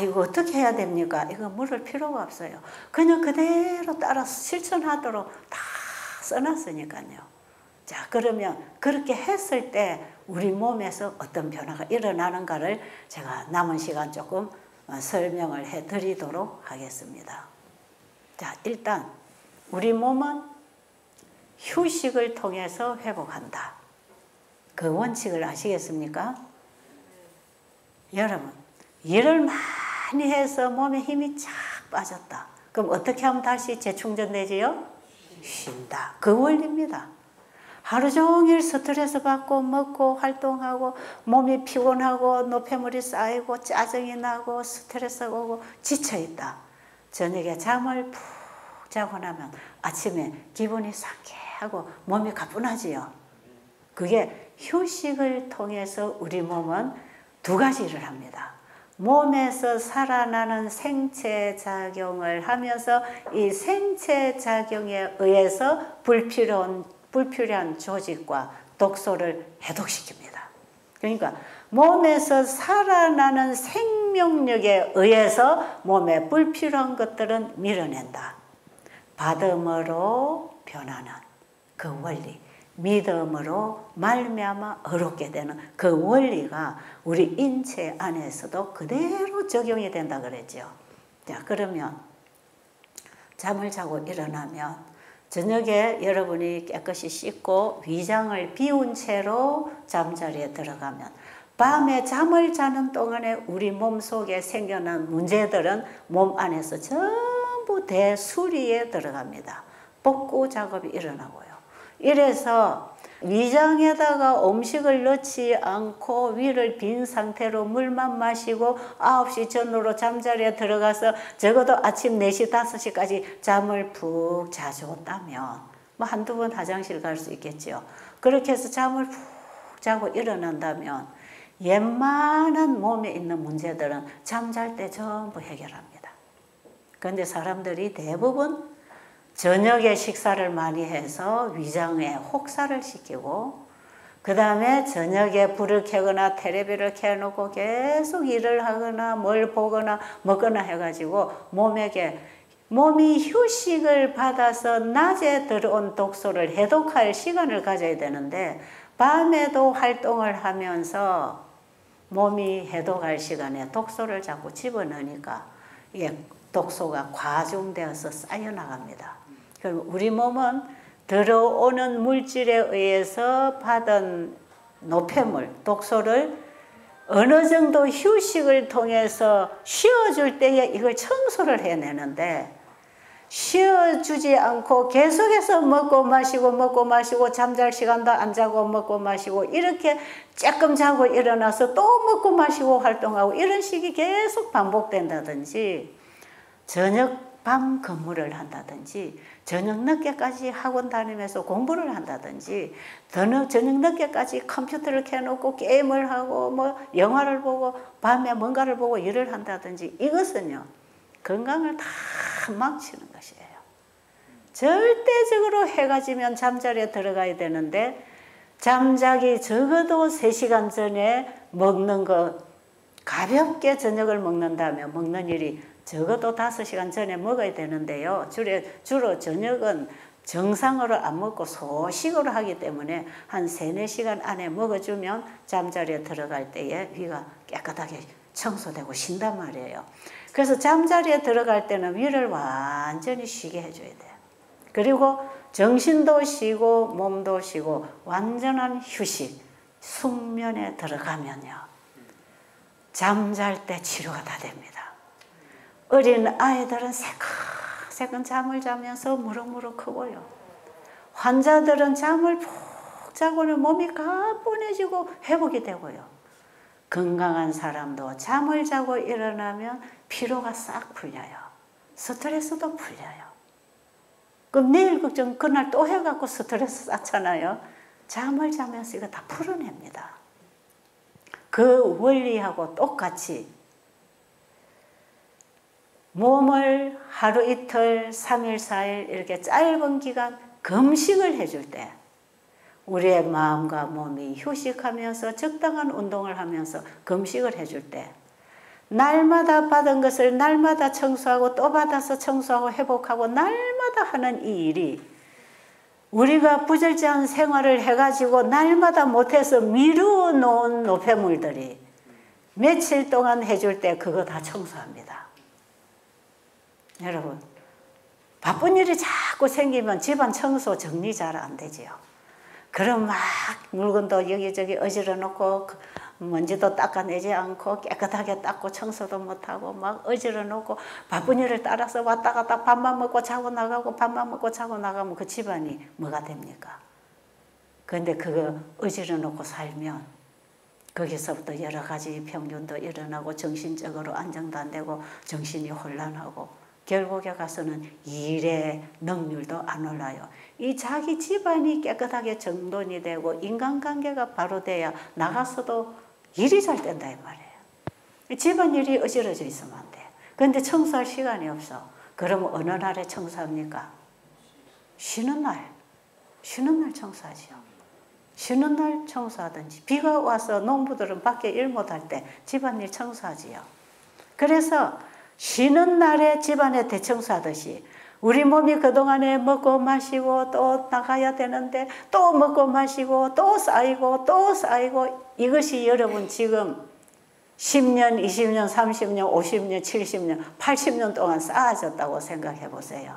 S1: 이거 어떻게 해야 됩니까? 이거 물을 필요가 없어요. 그냥 그대로 따라서 실천하도록 다 써놨으니까요. 자, 그러면 그렇게 했을 때 우리 몸에서 어떤 변화가 일어나는가를 제가 남은 시간 조금 설명을 해드리도록 하겠습니다. 자, 일단 우리 몸은 휴식을 통해서 회복한다. 그 원칙을 아시겠습니까? 여러분, 일을 많이 해서 몸에 힘이 쫙 빠졌다. 그럼 어떻게 하면 다시 재충전되지요? 쉰다. 그 원리입니다. 하루 종일 스트레스 받고 먹고 활동하고 몸이 피곤하고 노폐물이 쌓이고 짜증이 나고 스트레스가 오고 지쳐있다. 저녁에 잠을 푹 자고 나면 아침에 기분이 상쾌하고 몸이 가뿐하지요. 그게 휴식을 통해서 우리 몸은 두 가지를 합니다. 몸에서 살아나는 생체작용을 하면서 이 생체작용에 의해서 불필요한 조직과 독소를 해독시킵니다. 그러니까 몸에서 살아나는 생명력에 의해서 몸에 불필요한 것들은 밀어낸다. 받음으로 변하는 그 원리, 믿음으로 말미암아 의롭게 되는 그 원리가 우리 인체 안에서도 그대로 적용이 된다 그랬죠. 자, 그러면 잠을 자고 일어나면 저녁에 여러분이 깨끗이 씻고 위장을 비운 채로 잠자리에 들어가면 밤에 잠을 자는 동안에 우리 몸속에 생겨난 문제들은 몸 안에서 전부 대수리에 들어갑니다. 복구 작업이 일어나고요. 이래서 위장에다가 음식을 넣지 않고 위를 빈 상태로 물만 마시고 9시 전후로 잠자리에 들어가서 적어도 아침 4시, 5시까지 잠을 푹 자줬다면 뭐 한두 번 화장실 갈 수 있겠죠. 그렇게 해서 잠을 푹 자고 일어난다면 웬만한 몸에 있는 문제들은 잠잘 때 전부 해결합니다. 그런데 사람들이 대부분 저녁에 식사를 많이 해서 위장에 혹사를 시키고 그 다음에 저녁에 불을 켜거나 텔레비를 켜놓고 계속 일을 하거나 뭘 보거나 먹거나 해가지고 몸이 휴식을 받아서 낮에 들어온 독소를 해독할 시간을 가져야 되는데 밤에도 활동을 하면서 몸이 해독할 시간에 독소를 자꾸 집어넣으니까 이게 독소가 과중되어서 쌓여나갑니다. 그럼 우리 몸은 들어오는 물질에 의해서 받은 노폐물, 독소를 어느 정도 휴식을 통해서 쉬어줄 때에 이걸 청소를 해내는데 쉬어주지 않고 계속해서 먹고 마시고 잠잘 시간도 안 자고 먹고 마시고 이렇게 조금 자고 일어나서 또 먹고 마시고 활동하고 이런 식이 계속 반복된다든지 저녁 밤 근무를 한다든지 저녁 늦게까지 학원 다니면서 공부를 한다든지 저녁 늦게까지 컴퓨터를 켜놓고 게임을 하고 뭐 영화를 보고 밤에 뭔가를 보고 일을 한다든지 이것은요 건강을 다 망치는 것이에요. 절대적으로 해가 지면 잠자리에 들어가야 되는데 잠자기 적어도 3시간 전에 먹는 거 가볍게 저녁을 먹는다면 먹는 일이 적어도 5시간 전에 먹어야 되는데요. 주로 저녁은 정상으로 안 먹고 소식으로 하기 때문에 한 3-4시간 안에 먹어주면 잠자리에 들어갈 때에 위가 깨끗하게 청소되고 쉰단 말이에요. 그래서 잠자리에 들어갈 때는 위를 완전히 쉬게 해줘야 돼요. 그리고 정신도 쉬고 몸도 쉬고 완전한 휴식, 숙면에 들어가면요. 잠잘 때 치료가 다 됩니다. 어린 아이들은 새끈새끈 잠을 자면서 무럭무럭 크고요. 환자들은 잠을 푹 자고는 몸이 가뿐해지고 회복이 되고요. 건강한 사람도 잠을 자고 일어나면 피로가 싹 풀려요. 스트레스도 풀려요. 그럼 내일 걱정 그날 또 해갖고 스트레스 쌓잖아요. 잠을 자면서 이거 다 풀어냅니다. 그 원리하고 똑같이 몸을 하루 이틀, 3일, 4일 이렇게 짧은 기간 금식을 해줄 때 우리의 마음과 몸이 휴식하면서 적당한 운동을 하면서 금식을 해줄 때 날마다 받은 것을 날마다 청소하고 또 받아서 청소하고 회복하고 날마다 하는 이 일이 우리가 부절제한 생활을 해가지고 날마다 못해서 미루어 놓은 노폐물들이 며칠 동안 해줄 때 그거 다 청소합니다. 여러분, 바쁜 일이 자꾸 생기면 집안 청소 정리 잘 안 되지요. 그럼 막 물건도 여기저기 어지러 놓고 먼지도 닦아내지 않고 깨끗하게 닦고 청소도 못하고 막 어지러 놓고 바쁜 일을 따라서 왔다 갔다 밥만 먹고 자고 나가고 밥만 먹고 자고 나가면 그 집안이 뭐가 됩니까? 그런데 그거 어지러 놓고 살면 거기서부터 여러 가지 병균도 일어나고 정신적으로 안정도 안 되고 정신이 혼란하고 결국에 가서는 일의 능률도 안 올라요. 이 자기 집안이 깨끗하게 정돈이 되고 인간관계가 바로 돼야 나가서도 일이 잘 된다 이 말이에요. 집안일이 어지러져 있으면 안 돼요. 그런데 청소할 시간이 없어. 그러면 어느 날에 청소합니까? 쉬는 날 청소하지요. 쉬는 날 청소하든지 비가 와서 농부들은 밖에 일 못할 때 집안일 청소하지요. 그래서 쉬는 날에 집안에 대청소하듯이 우리 몸이 그동안에 먹고 마시고 또 나가야 되는데 또 먹고 마시고 또 쌓이고 또 쌓이고 이것이 여러분 지금 10년, 20년, 30년, 50년, 70년, 80년 동안 쌓아졌다고 생각해 보세요.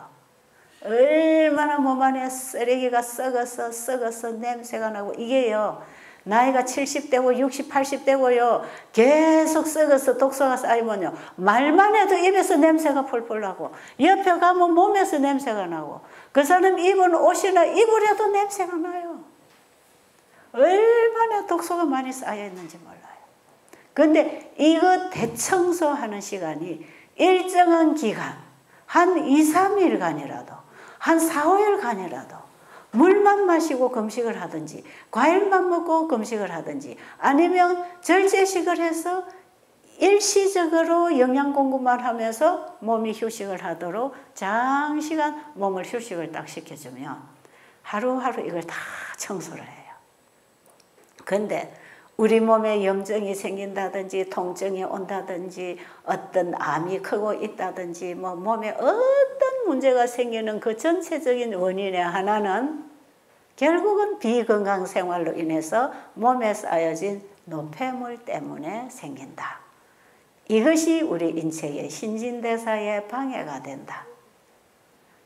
S1: 얼마나 몸 안에 쓰레기가 썩어서 냄새가 나고 이게요. 나이가 70대고 60, 80대고요. 계속 썩어서 독소가 쌓이면요. 말만 해도 입에서 냄새가 폴폴 나고 옆에 가면 몸에서 냄새가 나고 그 사람 입은 옷이나 입으려도 냄새가 나요. 얼마나 독소가 많이 쌓여 있는지 몰라요. 그런데 이거 대청소하는 시간이 일정한 기간 한 2, 3일간이라도 한 4, 5일간이라도 물만 마시고 금식을 하든지 과일만 먹고 금식을 하든지 아니면 절제식을 해서 일시적으로 영양 공급만 하면서 몸이 휴식을 하도록 장시간 몸을 휴식을 딱 시켜주면 하루하루 이걸 다 청소를 해요. 근데 우리 몸에 염증이 생긴다든지 통증이 온다든지 어떤 암이 크고 있다든지 뭐 몸에 어떤 문제가 생기는 그 전체적인 원인의 하나는 결국은 비건강 생활로 인해서 몸에 쌓여진 노폐물 때문에 생긴다. 이것이 우리 인체의 신진대사에 방해가 된다.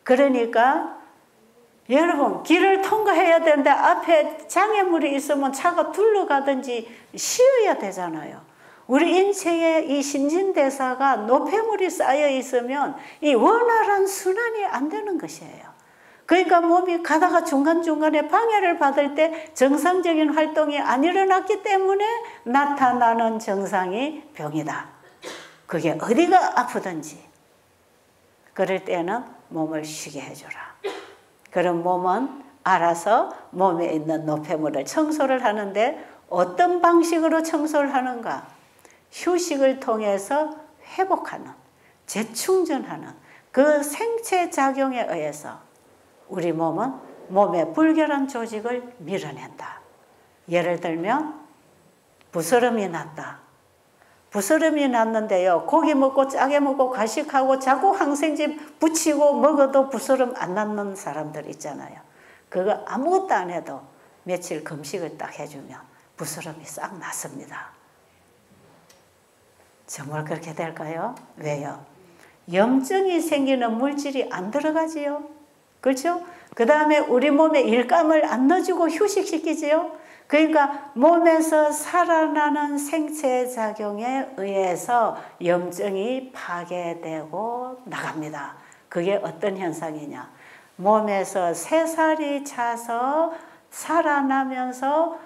S1: 그러니까 여러분 길을 통과해야 되는데 앞에 장애물이 있으면 차가 둘러가든지 쉬어야 되잖아요. 우리 인체의 이 신진대사가 노폐물이 쌓여 있으면 이 원활한 순환이 안 되는 것이에요. 그러니까 몸이 가다가 중간중간에 방해를 받을 때 정상적인 활동이 안 일어났기 때문에 나타나는 증상이 병이다. 그게 어디가 아프든지 그럴 때는 몸을 쉬게 해줘라. 그럼 몸은 알아서 몸에 있는 노폐물을 청소를 하는데 어떤 방식으로 청소를 하는가? 휴식을 통해서 회복하는, 재충전하는 그 생체 작용에 의해서 우리 몸은 몸의 불결한 조직을 밀어낸다. 예를 들면 부스럼이 났다. 부스럼이 났는데요. 고기 먹고 짜게 먹고 과식하고 자꾸 항생제 붙이고 먹어도 부스럼 안 낫는 사람들 있잖아요. 그거 아무것도 안 해도 며칠 금식을 딱 해주면 부스럼이 싹 났습니다. 정말 그렇게 될까요? 왜요? 염증이 생기는 물질이 안 들어가지요. 그렇죠? 그 다음에 우리 몸에 일감을 안 넣어주고 휴식시키지요. 그러니까 몸에서 살아나는 생체작용에 의해서 염증이 파괴되고 나갑니다. 그게 어떤 현상이냐. 몸에서 새살이 차서 살아나면서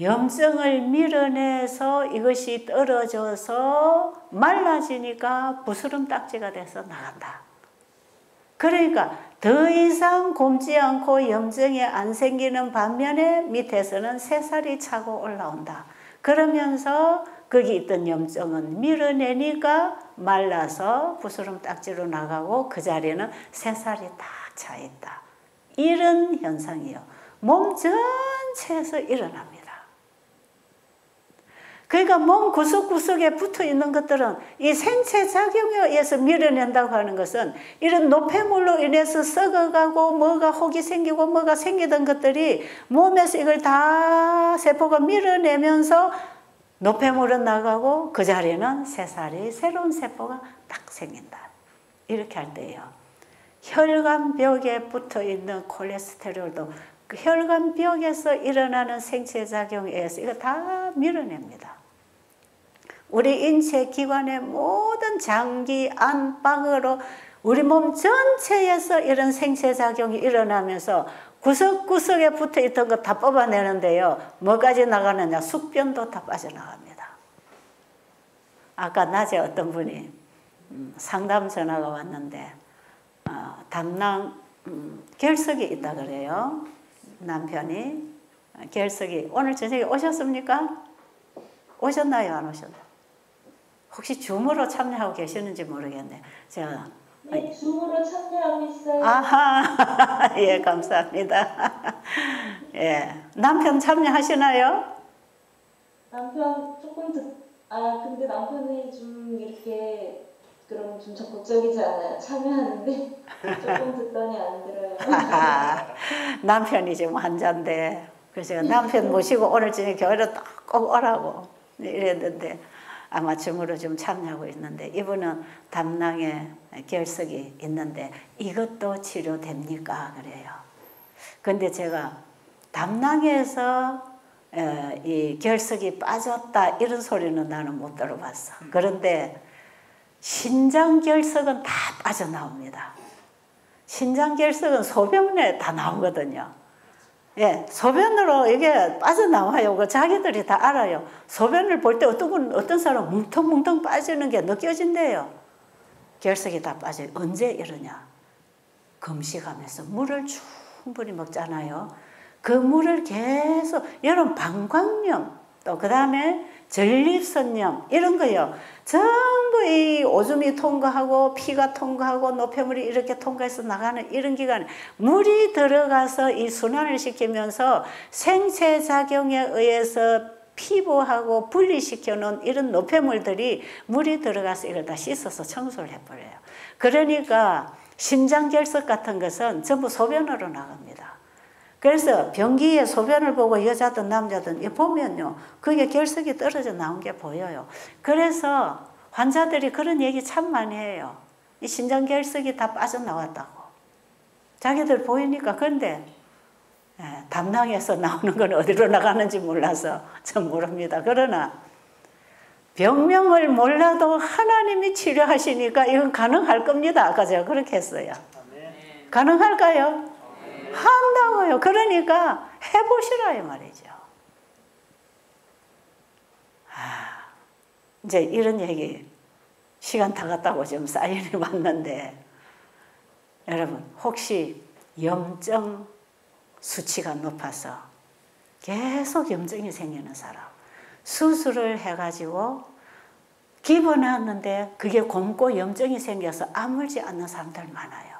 S1: 염증을 밀어내서 이것이 떨어져서 말라지니까 부스럼 딱지가 돼서 나간다. 그러니까 더 이상 곪지 않고 염증이 안 생기는 반면에 밑에서는 새살이 차고 올라온다. 그러면서 거기 있던 염증은 밀어내니까 말라서 부스럼 딱지로 나가고 그 자리에는 새살이 딱 차 있다. 이런 현상이요. 몸 전체에서 일어납니다. 그러니까 몸 구석구석에 붙어 있는 것들은 이 생체 작용에 의해서 밀어낸다고 하는 것은 이런 노폐물로 인해서 썩어가고 뭐가 혹이 생기고 뭐가 생기던 것들이 몸에서 이걸 다 세포가 밀어내면서 노폐물은 나가고 그 자리에는 새살이 새로운 세포가 딱 생긴다. 이렇게 할 때예요. 혈관벽에 붙어 있는 콜레스테롤도 그 혈관벽에서 일어나는 생체작용에 의해서 이거 다 밀어냅니다. 우리 인체 기관의 모든 장기, 안방으로 우리 몸 전체에서 이런 생체작용이 일어나면서 구석구석에 붙어 있던 거 다 뽑아내는데요. 뭐까지 나가느냐? 숙변도 다 빠져나갑니다. 아까 낮에 어떤 분이 상담 전화가 왔는데 담낭 결석이 있다 그래요. 남편이 결석이 오늘 저녁에 오셨습니까? 오셨나요? 안 오셨나요? 혹시 줌으로 참여하고 계시는지 모르겠네. 제가
S3: 네, 줌으로 참여하고 있어요.
S1: 아하, 예, 감사합니다. 예, 남편 참여하시나요?
S3: 남편 조금 근데 남편이 좀 이렇게 그럼 좀 적극적이지 않아요. 참여하는데 조금 듣더니 안 들어요.
S1: 남편이 지금 환자인데 그래서 남편 모시고 오늘 저녁에 교회로 꼭 오라고 이랬는데 아마 줌으로 좀 참여하고 있는데 이분은 담낭에 결석이 있는데 이것도 치료됩니까? 그래요. 근데 제가 담낭에서 이 결석이 빠졌다 이런 소리는 나는 못 들어봤어. 그런데 신장결석은 다 빠져나옵니다. 신장결석은 소변에 다 나오거든요. 예, 소변으로 이게 빠져나와요. 그 자기들이 다 알아요. 소변을 볼 때 어떤 사람은 뭉텅뭉텅 빠지는 게 느껴진대요. 결석이 다 빠져요. 언제 이러냐? 금식하면서 물을 충분히 먹잖아요. 그 물을 계속, 여러분 방광염, 또 그 다음에 전립선염 이런 거요. 전부 이 오줌이 통과하고 피가 통과하고 노폐물이 이렇게 통과해서 나가는 이런 기간에 물이 들어가서 이 순환을 시키면서 생체작용에 의해서 피부하고 분리시켜 놓은 이런 노폐물들이 물이 들어가서 이걸 다 씻어서 청소를 해버려요. 그러니까 신장결석 같은 것은 전부 소변으로 나갑니다. 그래서 변기에 소변을 보고 여자든 남자든 보면요. 그게 결석이 떨어져 나온 게 보여요. 그래서 환자들이 그런 얘기 참 많이 해요. 이 신장결석이 다 빠져나왔다고. 자기들 보이니까. 그런데 담낭에서 나오는 건 어디로 나가는지 몰라서 전 모릅니다. 그러나 병명을 몰라도 하나님이 치료하시니까 이건 가능할 겁니다. 아까 제가 그렇게 했어요. 가능할까요? 한다고요. 그러니까 해보시라 이 말이죠. 이제 이런 얘기 시간 다 갔다고 지금 사인이 왔는데 여러분 혹시 염증 수치가 높아서 계속 염증이 생기는 사람 수술을 해가지고 입원했는데 그게 곪고 염증이 생겨서 아물지 않는 사람들 많아요.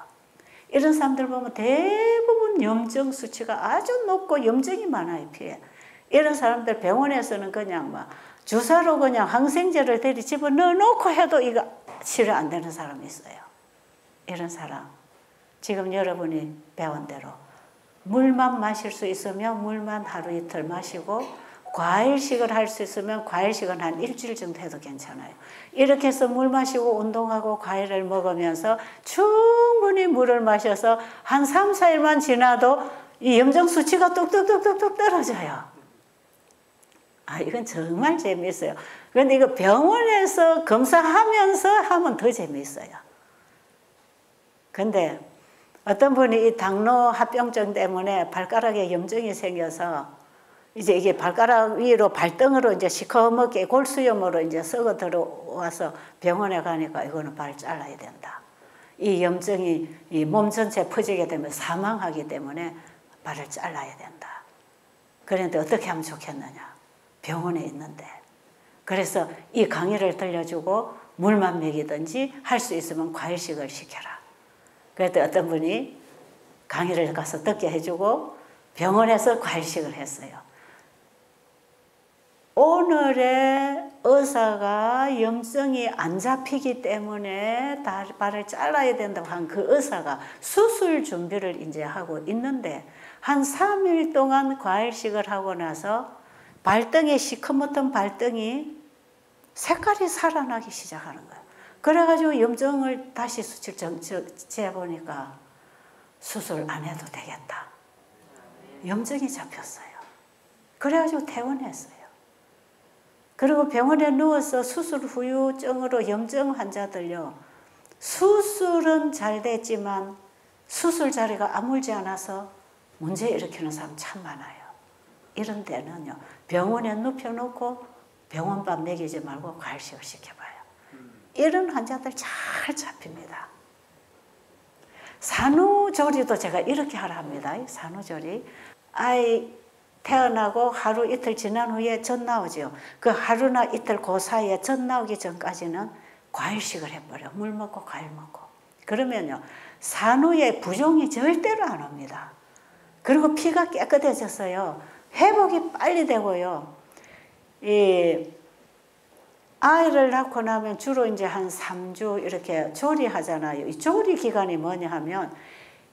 S1: 이런 사람들 보면 대부분 염증 수치가 아주 높고 염증이 많아요. 피에. 이런 사람들 병원에서는 그냥 막 주사로 그냥 항생제를 대리 집어넣어 놓고 해도 이거 치료 안 되는 사람이 있어요. 이런 사람. 지금 여러분이 배운 대로 물만 마실 수 있으면 물만 하루 이틀 마시고, 과일식을 할 수 있으면 과일식은 한 일주일 정도 해도 괜찮아요. 이렇게 해서 물 마시고 운동하고 과일을 먹으면서 충분히 물을 마셔서 한 3, 4일만 지나도 이 염증 수치가 뚝뚝뚝뚝뚝 떨어져요. 아, 이건 정말 재미있어요. 그런데 이거 병원에서 검사하면서 하면 더 재미있어요. 근데 어떤 분이 이 당뇨 합병증 때문에 발가락에 염증이 생겨서 이제 이게 발가락 위로 발등으로 이제 시커멓게 골수염으로 이제 썩어 들어와서 병원에 가니까 이거는 발 잘라야 된다. 이 염증이 이 몸 전체에 퍼지게 되면 사망하기 때문에 발을 잘라야 된다. 그런데 어떻게 하면 좋겠느냐? 병원에 있는데. 그래서 이 강의를 들려주고 물만 먹이든지 할 수 있으면 과일식을 시켜라. 그랬더니 어떤 분이 강의를 가서 듣게 해주고 병원에서 과일식을 했어요. 오늘의 의사가 염증이 안 잡히기 때문에 발을 잘라야 된다고 한 그 의사가 수술 준비를 이제 하고 있는데 한 3일 동안 과일식을 하고 나서 발등에 시커멓던 발등이 색깔이 살아나기 시작하는 거예요. 그래가지고 염증을 다시 수치를 재보니까 수술 안 해도 되겠다. 염증이 잡혔어요. 그래가지고 퇴원했어요. 그리고 병원에 누워서 수술 후유증으로 염증 환자들요, 수술은 잘 됐지만 수술 자리가 아물지 않아서 문제 일으키는 사람 참 많아요. 이런 데는요, 병원에 눕혀놓고 병원밥 먹이지 말고 과일식을 시켜봐요. 이런 환자들 잘 잡힙니다. 산후조리도 제가 이렇게 하라 합니다. 산후조리. 아이 태어나고 하루 이틀 지난 후에 젖 나오죠. 그 하루나 이틀 그 사이에 젖 나오기 전까지는 과일식을 해버려. 물 먹고 과일 먹고. 그러면요, 산후에 부종이 절대로 안 옵니다. 그리고 피가 깨끗해졌어요. 회복이 빨리 되고요. 이 아이를 낳고 나면 주로 이제 한 3주 이렇게 조리하잖아요. 이 조리 기간이 뭐냐 하면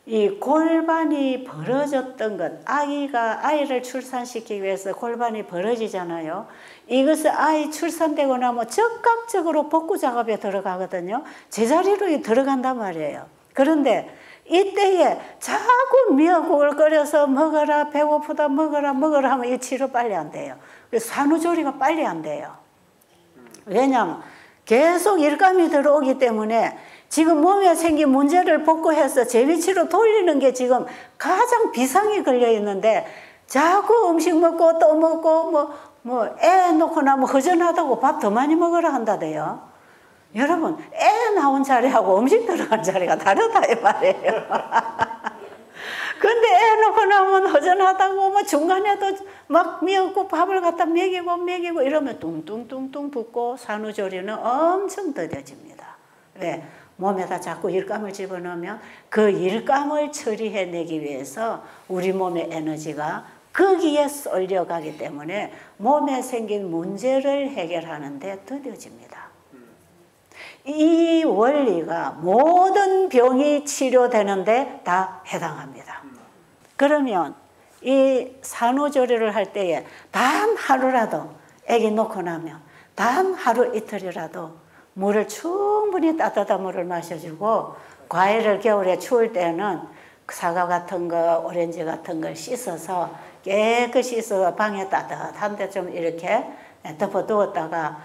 S1: 이 골반이 벌어졌던 것, 아이를 출산시키기 위해서 골반이 벌어지잖아요. 이것을 아이 출산되고 나면 즉각적으로 복구 작업에 들어가거든요. 제자리로 들어간단 말이에요. 그런데 이때에 자꾸 미역국을 끓여서 먹어라, 배고프다 먹어라 하면 이 치료 빨리 안 돼요. 그래서 산후조리가 빨리 안 돼요. 왜냐하면 계속 일감이 들어오기 때문에 지금 몸에 생긴 문제를 복구해서 제 위치로 돌리는 게 지금 가장 비상이 걸려 있는데, 자꾸 음식 먹고 또 먹고 애 놓고 나면 허전하다고 밥 더 많이 먹으라 한다대요. 여러분, 애 나온 자리하고 음식 들어간 자리가 다르다 이 말이에요. 근데 애 놓고 나면 허전하다고 중간에도 막 미역국 밥을 갖다 먹이고 이러면 뚱뚱뚱뚱 붓고 산후조리는 엄청 더뎌집니다. 왜? 몸에다 자꾸 일감을 집어넣으면 그 일감을 처리해내기 위해서 우리 몸의 에너지가 거기에 쏠려가기 때문에 몸에 생긴 문제를 해결하는 데 더뎌집니다. 이 원리가 모든 병이 치료되는데 다 해당합니다. 그러면 이 산후조리를 할 때에 단 하루라도 아기 놓고 나면 단 하루 이틀이라도 물을 충분히 따뜻한 물을 마셔주고, 과일을 겨울에 추울 때는 사과 같은 거, 오렌지 같은 걸 씻어서 깨끗이 씻어서 방에 따뜻한 데 좀 이렇게 덮어두었다가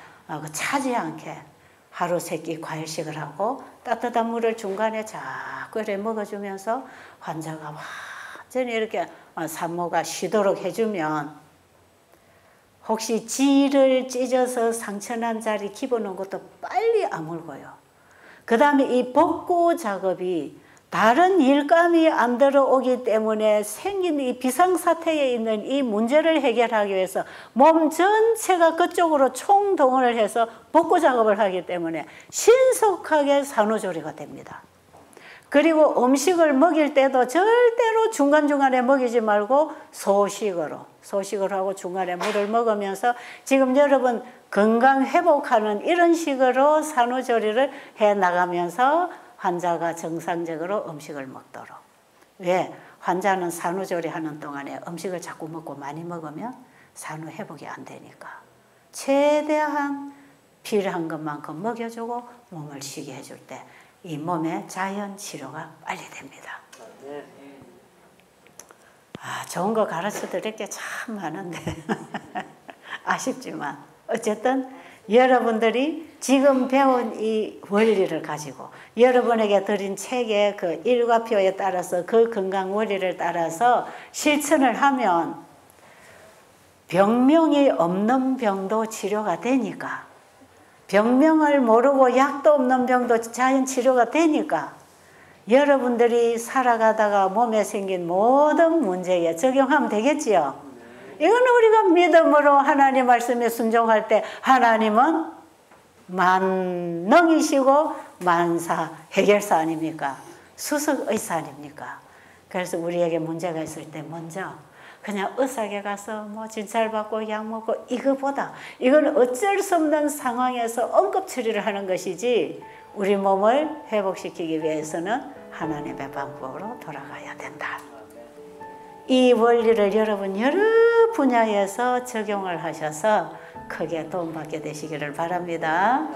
S1: 차지 않게 하루 3끼 과일식을 하고 따뜻한 물을 중간에 자꾸 이렇게 먹어주면서 환자가 완전히 이렇게 산모가 쉬도록 해주면, 혹시 지를 찢어서 상처난 자리 집어넣은 것도 빨리 아물고요. 그 다음에 이 복구 작업이 다른 일감이 안 들어오기 때문에 생긴 이 비상사태에 있는 이 문제를 해결하기 위해서 몸 전체가 그쪽으로 총동원을 해서 복구 작업을 하기 때문에 신속하게 산후조리가 됩니다. 그리고 음식을 먹일 때도 절대로 중간중간에 먹이지 말고 소식으로 하고 중간에 물을 먹으면서 지금 여러분 건강 회복하는 이런 식으로 산후조리를 해 나가면서 환자가 정상적으로 음식을 먹도록. 왜? 환자는 산후조리 하는 동안에 음식을 자꾸 먹고 많이 먹으면 산후 회복이 안 되니까 최대한 필요한 것만큼 먹여주고 몸을 쉬게 해줄 때 이 몸의 자연 치료가 빨리 됩니다. 좋은 거 가르쳐 드릴 게 참 많은데 아쉽지만 어쨌든 여러분들이 지금 배운 이 원리를 가지고 여러분에게 드린 책의 그 일과표에 따라서 그 건강 원리를 따라서 실천을 하면 병명이 없는 병도 치료가 되니까 병명을 모르고 약도 없는 병도 자연 치료가 되니까 여러분들이 살아가다가 몸에 생긴 모든 문제에 적용하면 되겠지요. 이건 우리가 믿음으로 하나님 말씀에 순종할 때 하나님은 만능이시고 만사 해결사 아닙니까? 수석의사 아닙니까? 그래서 우리에게 문제가 있을 때 먼저 그냥 의사에게 가서 뭐 진찰 받고 약 먹고 이거보다 이건 어쩔 수 없는 상황에서 응급 처리를 하는 것이지 우리 몸을 회복시키기 위해서는 하나님의 방법으로 돌아가야 된다. 이 원리를 여러분 여러 분야에서 적용을 하셔서 크게 도움받게 되시기를 바랍니다.